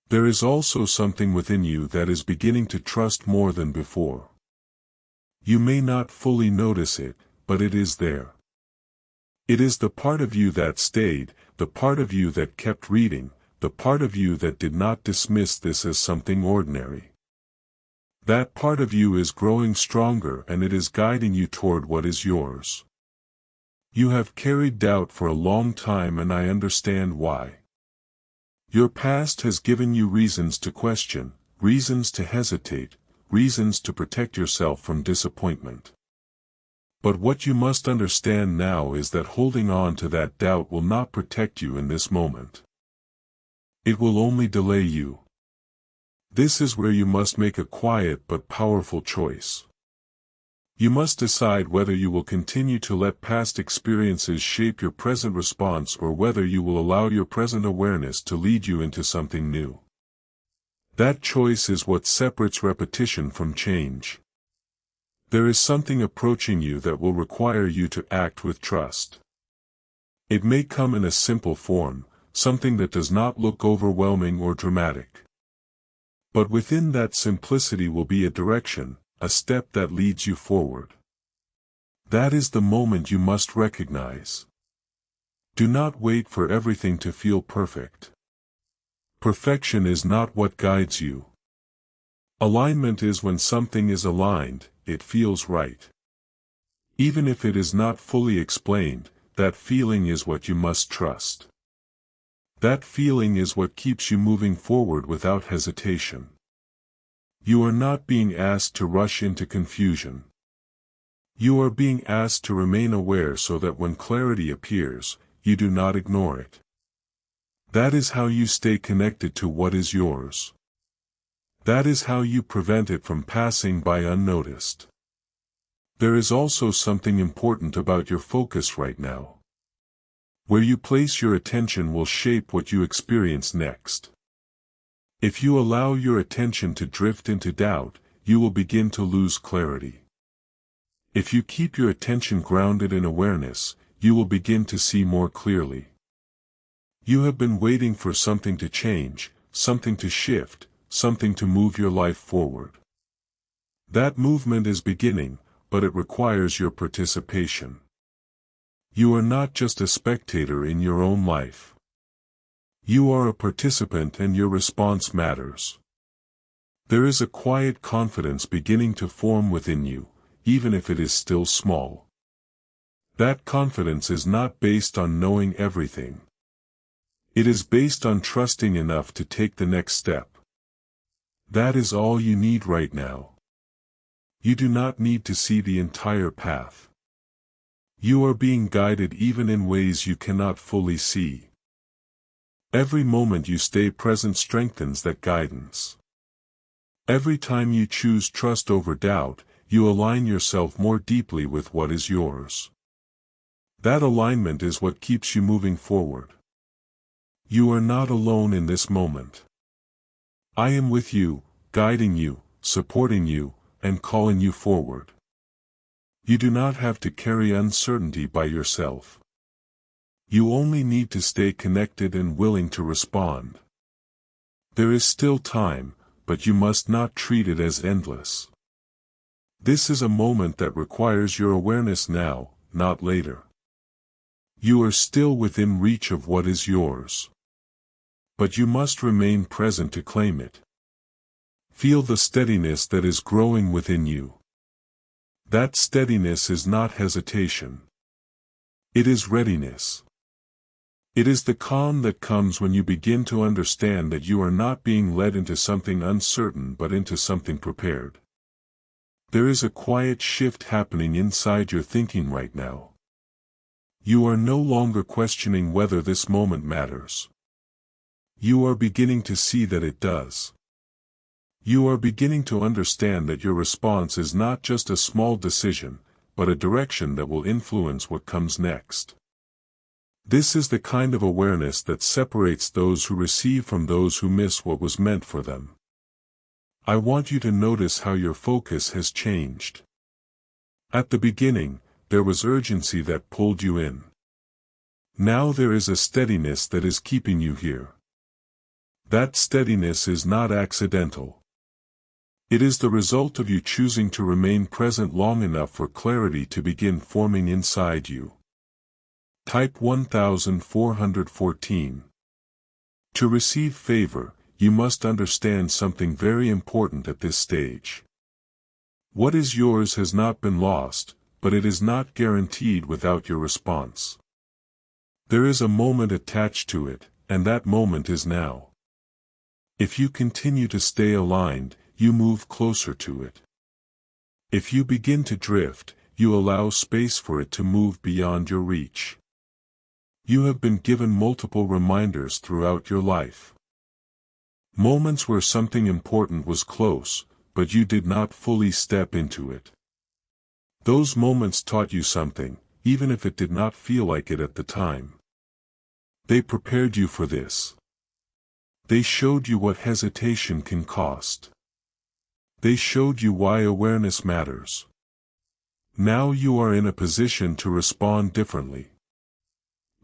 There is also something within you that is beginning to trust more than before. You may not fully notice it, but it is there. It is the part of you that stayed, the part of you that kept reading, the part of you that did not dismiss this as something ordinary. That part of you is growing stronger and it is guiding you toward what is yours. You have carried doubt for a long time and I understand why. Your past has given you reasons to question, reasons to hesitate, reasons to protect yourself from disappointment. But what you must understand now is that holding on to that doubt will not protect you in this moment. It will only delay you. This is where you must make a quiet but powerful choice. You must decide whether you will continue to let past experiences shape your present response or whether you will allow your present awareness to lead you into something new. That choice is what separates repetition from change. There is something approaching you that will require you to act with trust. It may come in a simple form, something that does not look overwhelming or dramatic. But within that simplicity will be a direction, a step that leads you forward. That is the moment you must recognize. Do not wait for everything to feel perfect. Perfection is not what guides you. Alignment is when something is aligned, it feels right. Even if it is not fully explained, that feeling is what you must trust. That feeling is what keeps you moving forward without hesitation. You are not being asked to rush into confusion. You are being asked to remain aware so that when clarity appears, you do not ignore it. That is how you stay connected to what is yours. That is how you prevent it from passing by unnoticed. There is also something important about your focus right now. Where you place your attention will shape what you experience next. If you allow your attention to drift into doubt, you will begin to lose clarity. If you keep your attention grounded in awareness, you will begin to see more clearly. You have been waiting for something to change, something to shift, something to move your life forward. That movement is beginning, but it requires your participation. You are not just a spectator in your own life. You are a participant and your response matters. There is a quiet confidence beginning to form within you, even if it is still small. That confidence is not based on knowing everything. It is based on trusting enough to take the next step. That is all you need right now. You do not need to see the entire path. You are being guided even in ways you cannot fully see. Every moment you stay present strengthens that guidance. Every time you choose trust over doubt, you align yourself more deeply with what is yours. That alignment is what keeps you moving forward. You are not alone in this moment. I am with you, guiding you, supporting you, and calling you forward. You do not have to carry uncertainty by yourself. You only need to stay connected and willing to respond. There is still time, but you must not treat it as endless. This is a moment that requires your awareness now, not later. You are still within reach of what is yours. But you must remain present to claim it. Feel the steadiness that is growing within you. That steadiness is not hesitation. It is readiness. It is the calm that comes when you begin to understand that you are not being led into something uncertain but into something prepared. There is a quiet shift happening inside your thinking right now. You are no longer questioning whether this moment matters. You are beginning to see that it does. You are beginning to understand that your response is not just a small decision, but a direction that will influence what comes next. This is the kind of awareness that separates those who receive from those who miss what was meant for them. I want you to notice how your focus has changed. At the beginning, there was urgency that pulled you in. Now there is a steadiness that is keeping you here. That steadiness is not accidental. It is the result of you choosing to remain present long enough for clarity to begin forming inside you. Type 1414. To receive favor, you must understand something very important at this stage. What is yours has not been lost, but it is not guaranteed without your response. There is a moment attached to it, and that moment is now. If you continue to stay aligned, you move closer to it. If you begin to drift, you allow space for it to move beyond your reach. You have been given multiple reminders throughout your life. Moments where something important was close, but you did not fully step into it. Those moments taught you something, even if it did not feel like it at the time. They prepared you for this. They showed you what hesitation can cost. They showed you why awareness matters. Now you are in a position to respond differently.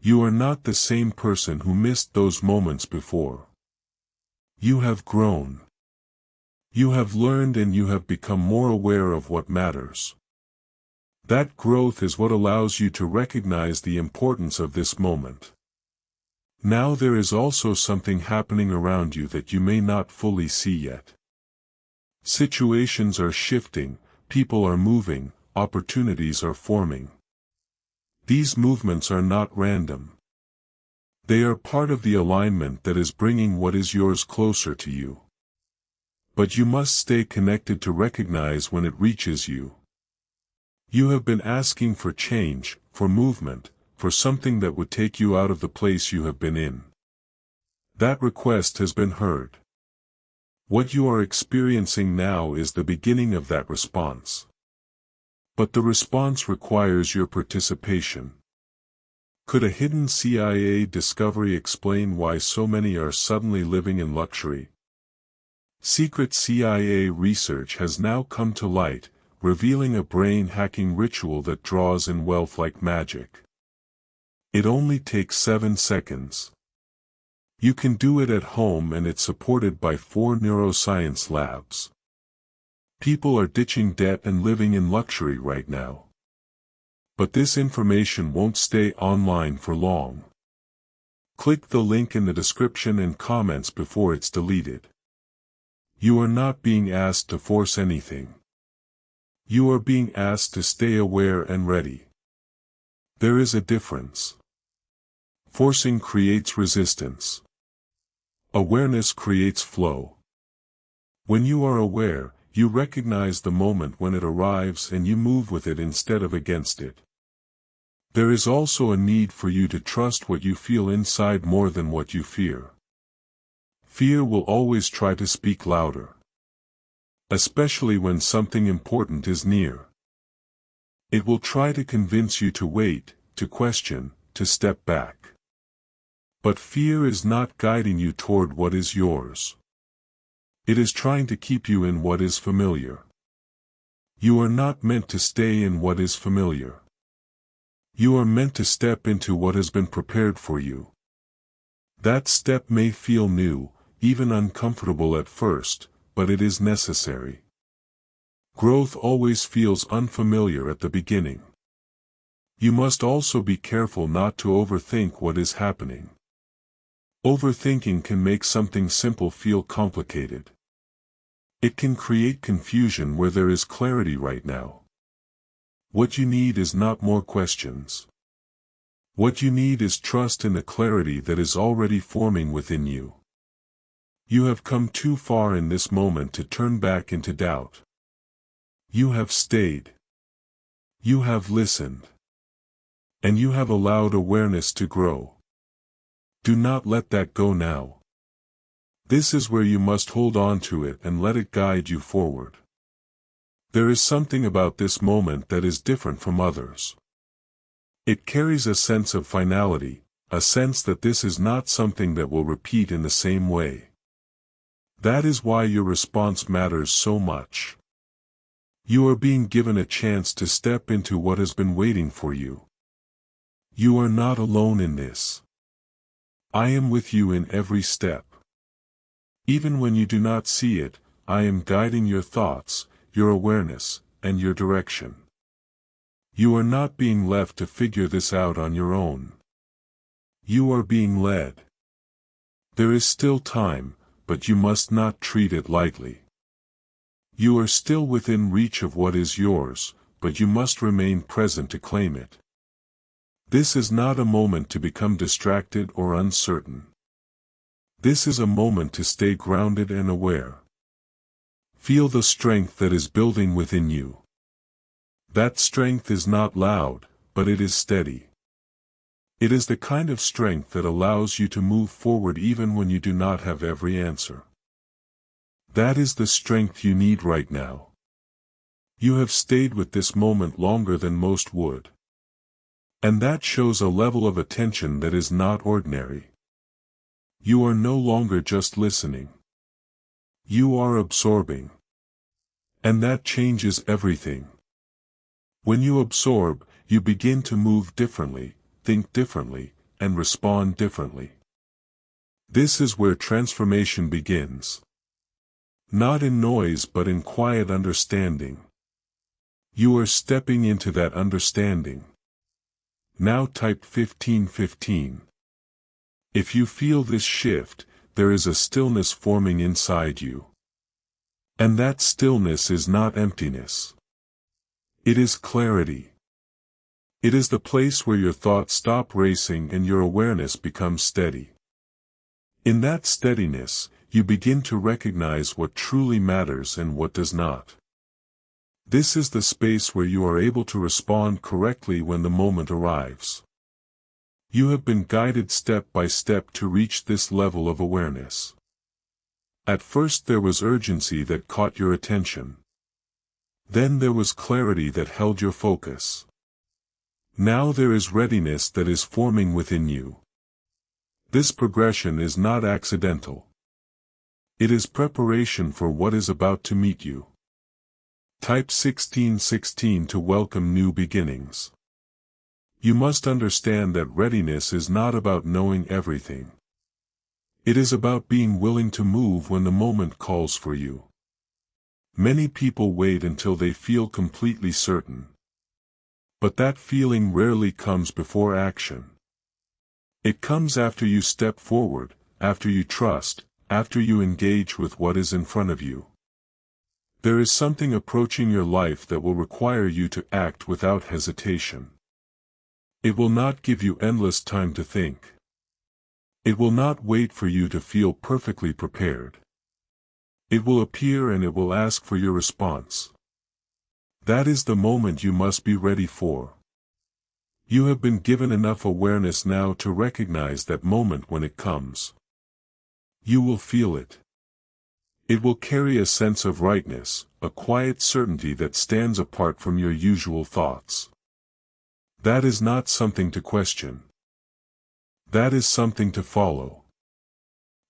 You are not the same person who missed those moments before. You have grown. You have learned and you have become more aware of what matters. That growth is what allows you to recognize the importance of this moment. Now there is also something happening around you that you may not fully see yet. Situations are shifting, people are moving, opportunities are forming. These movements are not random. They are part of the alignment that is bringing what is yours closer to you. But you must stay connected to recognize when it reaches you. You have been asking for change, for movement, for something that would take you out of the place you have been in. That request has been heard. What you are experiencing now is the beginning of that response. But the response requires your participation. Could a hidden CIA discovery explain why so many are suddenly living in luxury? Secret CIA research has now come to light, revealing a brain-hacking ritual that draws in wealth like magic. It only takes 7 seconds. You can do it at home and it's supported by 4 neuroscience labs. People are ditching debt and living in luxury right now. But this information won't stay online for long. Click the link in the description and comments before it's deleted. You are not being asked to force anything. You are being asked to stay aware and ready. There is a difference. Forcing creates resistance. Awareness creates flow. When you are aware, you recognize the moment when it arrives and you move with it instead of against it. There is also a need for you to trust what you feel inside more than what you fear. Fear will always try to speak louder. Especially when something important is near. It will try to convince you to wait, to question, to step back. But fear is not guiding you toward what is yours. It is trying to keep you in what is familiar. You are not meant to stay in what is familiar. You are meant to step into what has been prepared for you. That step may feel new, even uncomfortable at first, but it is necessary. Growth always feels unfamiliar at the beginning. You must also be careful not to overthink what is happening. Overthinking can make something simple feel complicated. It can create confusion where there is clarity right now. What you need is not more questions. What you need is trust in the clarity that is already forming within you. You have come too far in this moment to turn back into doubt. You have stayed. You have listened. And you have allowed awareness to grow. Do not let that go now. This is where you must hold on to it and let it guide you forward. There is something about this moment that is different from others. It carries a sense of finality, a sense that this is not something that will repeat in the same way. That is why your response matters so much. You are being given a chance to step into what has been waiting for you. You are not alone in this. I am with you in every step. Even when you do not see it, I am guiding your thoughts, your awareness, and your direction. You are not being left to figure this out on your own. You are being led. There is still time, but you must not treat it lightly. You are still within reach of what is yours, but you must remain present to claim it. This is not a moment to become distracted or uncertain. This is a moment to stay grounded and aware. Feel the strength that is building within you. That strength is not loud, but it is steady. It is the kind of strength that allows you to move forward even when you do not have every answer. That is the strength you need right now. You have stayed with this moment longer than most would. And that shows a level of attention that is not ordinary. You are no longer just listening. You are absorbing. And that changes everything. When you absorb, you begin to move differently, think differently, and respond differently. This is where transformation begins. Not in noise but in quiet understanding. You are stepping into that understanding. Now type 1515. If you feel this shift, there is a stillness forming inside you. And that stillness is not emptiness. It is clarity. It is the place where your thoughts stop racing and your awareness becomes steady. In that steadiness, you begin to recognize what truly matters and what does not. This is the space where you are able to respond correctly when the moment arrives. You have been guided step by step to reach this level of awareness. At first there was urgency that caught your attention. Then there was clarity that held your focus. Now there is readiness that is forming within you. This progression is not accidental. It is preparation for what is about to meet you. Type 1616 to welcome new beginnings. You must understand that readiness is not about knowing everything. It is about being willing to move when the moment calls for you. Many people wait until they feel completely certain. But that feeling rarely comes before action. It comes after you step forward, after you trust, after you engage with what is in front of you. There is something approaching your life that will require you to act without hesitation. It will not give you endless time to think. It will not wait for you to feel perfectly prepared. It will appear and it will ask for your response. That is the moment you must be ready for. You have been given enough awareness now to recognize that moment when it comes. You will feel it. It will carry a sense of rightness, a quiet certainty that stands apart from your usual thoughts. That is not something to question. That is something to follow.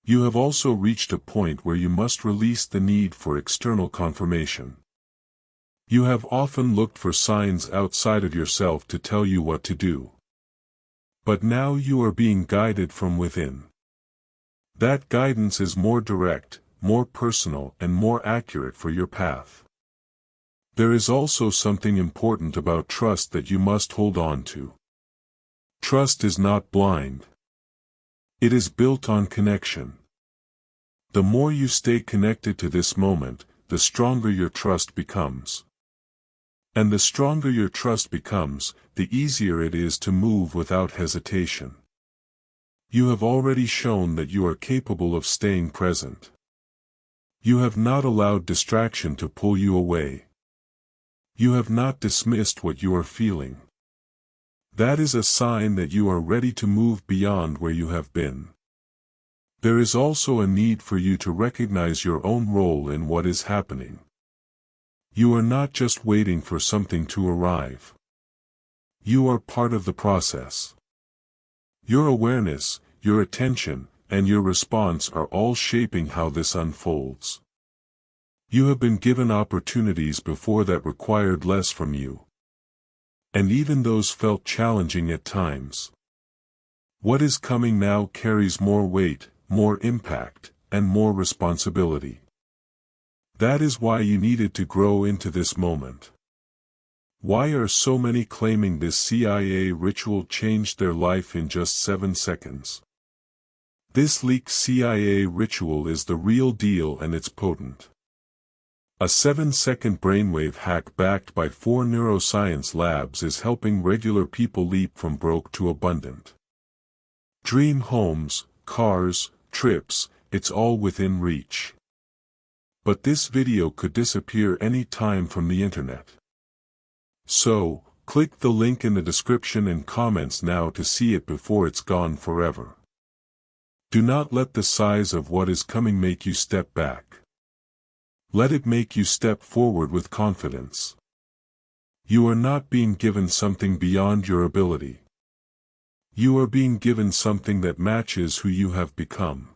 You have also reached a point where you must release the need for external confirmation. You have often looked for signs outside of yourself to tell you what to do. But now you are being guided from within. That guidance is more direct, more personal, and more accurate for your path. There is also something important about trust that you must hold on to. Trust is not blind. It is built on connection. The more you stay connected to this moment, the stronger your trust becomes. And the stronger your trust becomes, the easier it is to move without hesitation. You have already shown that you are capable of staying present. You have not allowed distraction to pull you away. You have not dismissed what you are feeling. That is a sign that you are ready to move beyond where you have been. There is also a need for you to recognize your own role in what is happening. You are not just waiting for something to arrive. You are part of the process. Your awareness, your attention, and your response are all shaping how this unfolds. You have been given opportunities before that required less from you. And even those felt challenging at times. What is coming now carries more weight, more impact, and more responsibility. That is why you needed to grow into this moment. Why are so many claiming this CIA ritual changed their life in just 7 seconds? This leaked CIA ritual is the real deal, and it's potent. A 7-second brainwave hack backed by 4 neuroscience labs is helping regular people leap from broke to abundant. Dream homes, cars, trips, it's all within reach. But this video could disappear any time from the internet. So, click the link in the description and comments now to see it before it's gone forever. Do not let the size of what is coming make you step back. Let it make you step forward with confidence. You are not being given something beyond your ability. You are being given something that matches who you have become.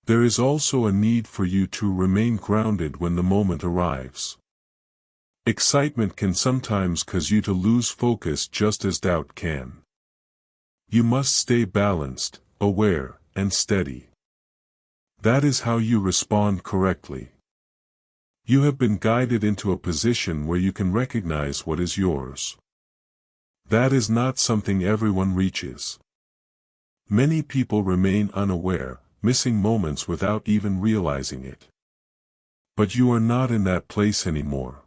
There is also a need for you to remain grounded when the moment arrives. Excitement can sometimes cause you to lose focus just as doubt can. You must stay balanced, aware, and steady. That is how you respond correctly. You have been guided into a position where you can recognize what is yours. That is not something everyone reaches. Many people remain unaware, missing moments without even realizing it. But you are not in that place anymore.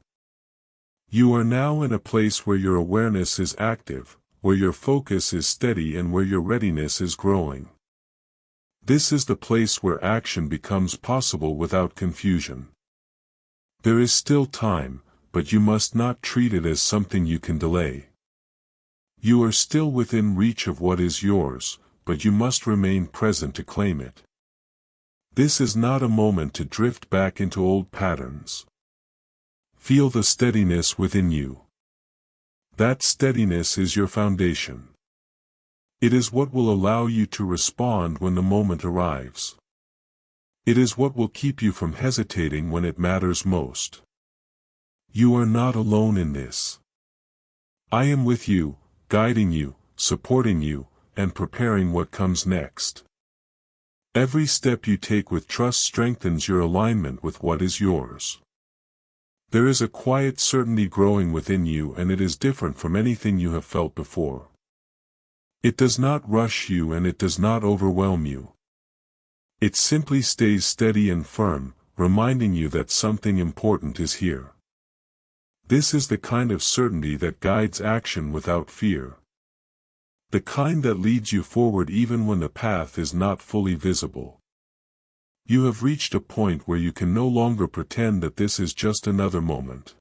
You are now in a place where your awareness is active, where your focus is steady, and where your readiness is growing. This is the place where action becomes possible without confusion. There is still time, but you must not treat it as something you can delay. You are still within reach of what is yours, but you must remain present to claim it. This is not a moment to drift back into old patterns. Feel the steadiness within you. That steadiness is your foundation. It is what will allow you to respond when the moment arrives. It is what will keep you from hesitating when it matters most. You are not alone in this. I am with you, guiding you, supporting you, and preparing what comes next. Every step you take with trust strengthens your alignment with what is yours. There is a quiet certainty growing within you, and it is different from anything you have felt before. It does not rush you and it does not overwhelm you. It simply stays steady and firm, reminding you that something important is here. This is the kind of certainty that guides action without fear. The kind that leads you forward even when the path is not fully visible. You have reached a point where you can no longer pretend that this is just another moment.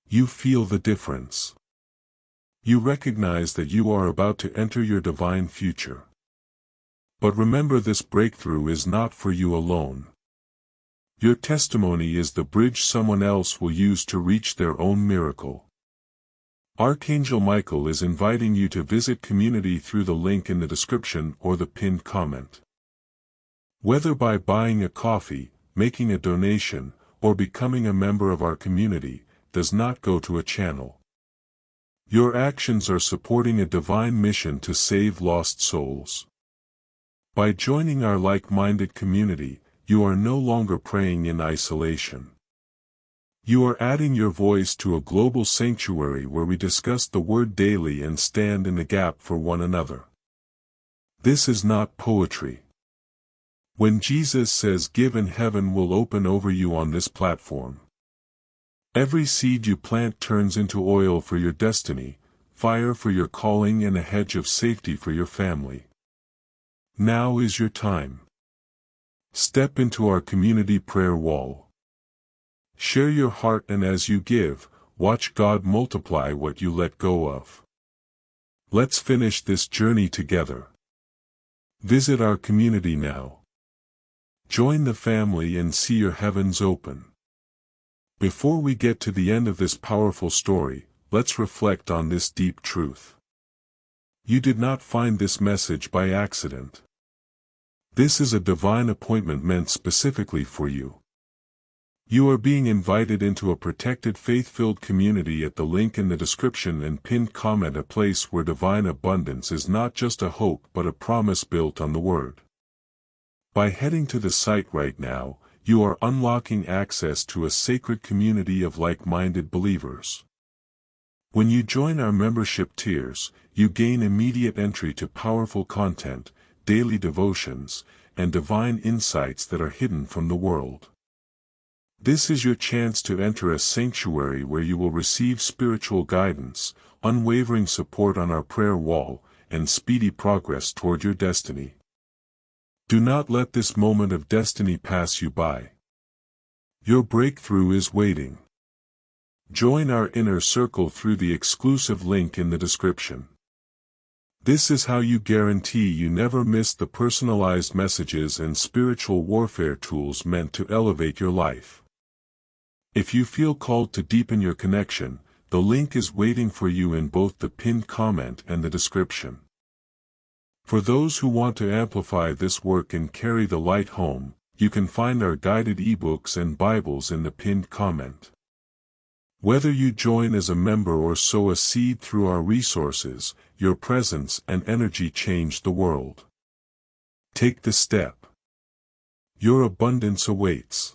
You feel the difference. You recognize that you are about to enter your divine future. But remember, this breakthrough is not for you alone. Your testimony is the bridge someone else will use to reach their own miracle. Archangel Michael is inviting you to visit community through the link in the description or the pinned comment. Whether by buying a coffee, making a donation, or becoming a member of our community, does not go to a channel. Your actions are supporting a divine mission to save lost souls. By joining our like-minded community, you are no longer praying in isolation. You are adding your voice to a global sanctuary where we discuss the Word daily and stand in the gap for one another. This is not poetry. When Jesus says give and heaven will open over you on this platform. Every seed you plant turns into oil for your destiny, fire for your calling, and a hedge of safety for your family. Now is your time. Step into our community prayer wall. Share your heart, and as you give, watch God multiply what you let go of. Let's finish this journey together. Visit our community now. Join the family and see your heavens open. Before we get to the end of this powerful story, let's reflect on this deep truth. You did not find this message by accident. This is a divine appointment meant specifically for you. You are being invited into a protected faith-filled community at the link in the description and pinned comment, a place where divine abundance is not just a hope but a promise built on the Word. By heading to the site right now, you are unlocking access to a sacred community of like-minded believers. When you join our membership tiers, you gain immediate entry to powerful content, daily devotions, and divine insights that are hidden from the world. This is your chance to enter a sanctuary where you will receive spiritual guidance, unwavering support on our prayer wall, and speedy progress toward your destiny. Do not let this moment of destiny pass you by. Your breakthrough is waiting. Join our inner circle through the exclusive link in the description. This is how you guarantee you never miss the personalized messages and spiritual warfare tools meant to elevate your life. If you feel called to deepen your connection, the link is waiting for you in both the pinned comment and the description. For those who want to amplify this work and carry the light home, you can find our guided ebooks and Bibles in the pinned comment. Whether you join as a member or sow a seed through our resources, your presence and energy change the world. Take the step. Your abundance awaits.